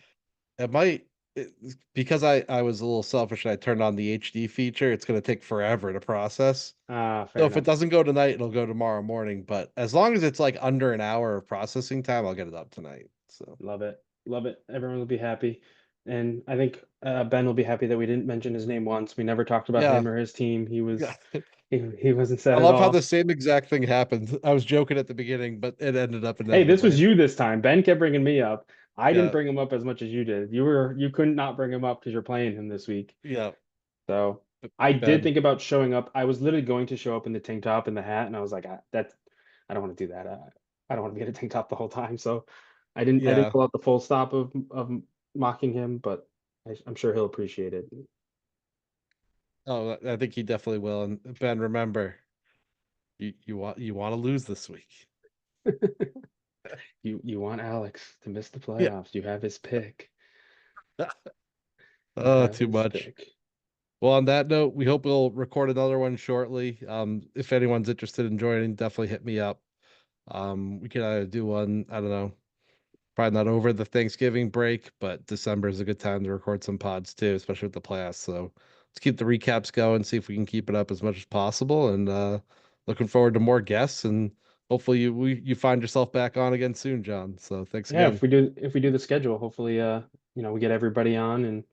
It might because I was a little selfish and I turned on the HD feature. It's going to take forever to process. Ah, So fair if it enough. doesn't go tonight, it'll go tomorrow morning. But as long as it's like under an hour of processing time, I'll get it up tonight. So Love it. Love it. Everyone will be happy. And I think Ben will be happy that we didn't mention his name once. We never talked about yeah, him or his team. He yeah. was he wasn't said I at love how the all. same exact thing happened. I was joking at the beginning, but it ended up Hey, this was inevitably. you this time. Ben kept bringing me up. I didn't Yeah, bring him up as much as you did. You couldn't not bring him up because you're playing him this week. yeah. So I did Ben. think about showing up. I was literally going to show up in the tank top and the hat, and I was like, I don't want to do that. I don't want to be in a tank top the whole time. So I didn't Yeah, pull out the full stop of mocking him, but I'm sure he'll appreciate it. Oh, I think he definitely will. And Ben, remember, you want to lose this week. You want Alex to miss the Yeah. playoffs. You have his pick. You Oh, have too his much. pick. Well, on that note, we hope we'll record another one shortly. If anyone's interested in joining, definitely hit me up. We could either do one, I don't know, probably not over the Thanksgiving break, but December is a good time to record some pods too, especially with the playoffs. So let's keep the recaps going, see if we can keep it up as much as possible. And looking forward to more guests, and hopefully you find yourself back on again soon, John. So thanks Yeah, again. if we do the schedule, hopefully we get everybody on, and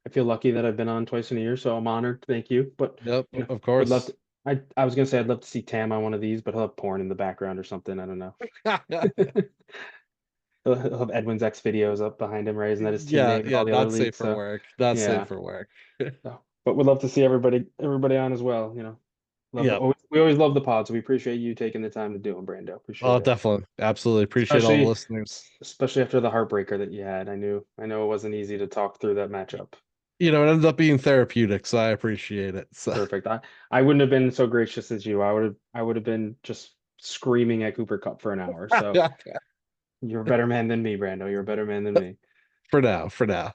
I feel lucky that I've been on twice in a year, so I'm honored. Thank you. But Yep, of would love course. to I was gonna say I'd love to see Tam on one of these, but he'll have porn in the background or something. I don't know. He'll have Edwin's X videos up behind him, right? Isn't that his team Yeah, name in yeah, all the other not safe leagues? for So work. Not safe yeah. for work. So, but we'd love to see everybody on as well. Love Yep. always, we always love the pods. So we appreciate you taking the time to do them, Brando. Oh, Appreciate it. definitely. Absolutely. Appreciate all the Especially listeners. especially after the heartbreaker that you had. I know it wasn't easy to talk through that matchup. It ended up being therapeutic, so I appreciate it. So Perfect. I wouldn't have been so gracious as you. I would have been just screaming at Cooper Cup for an hour. So you're a better man than me, Brando. You're a better man than me. for now, for now.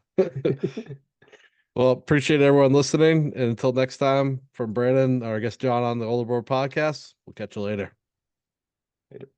Well, appreciate everyone listening. And until next time, from Brandon, or I guess John on the Older Board podcast, we'll catch you later. Later.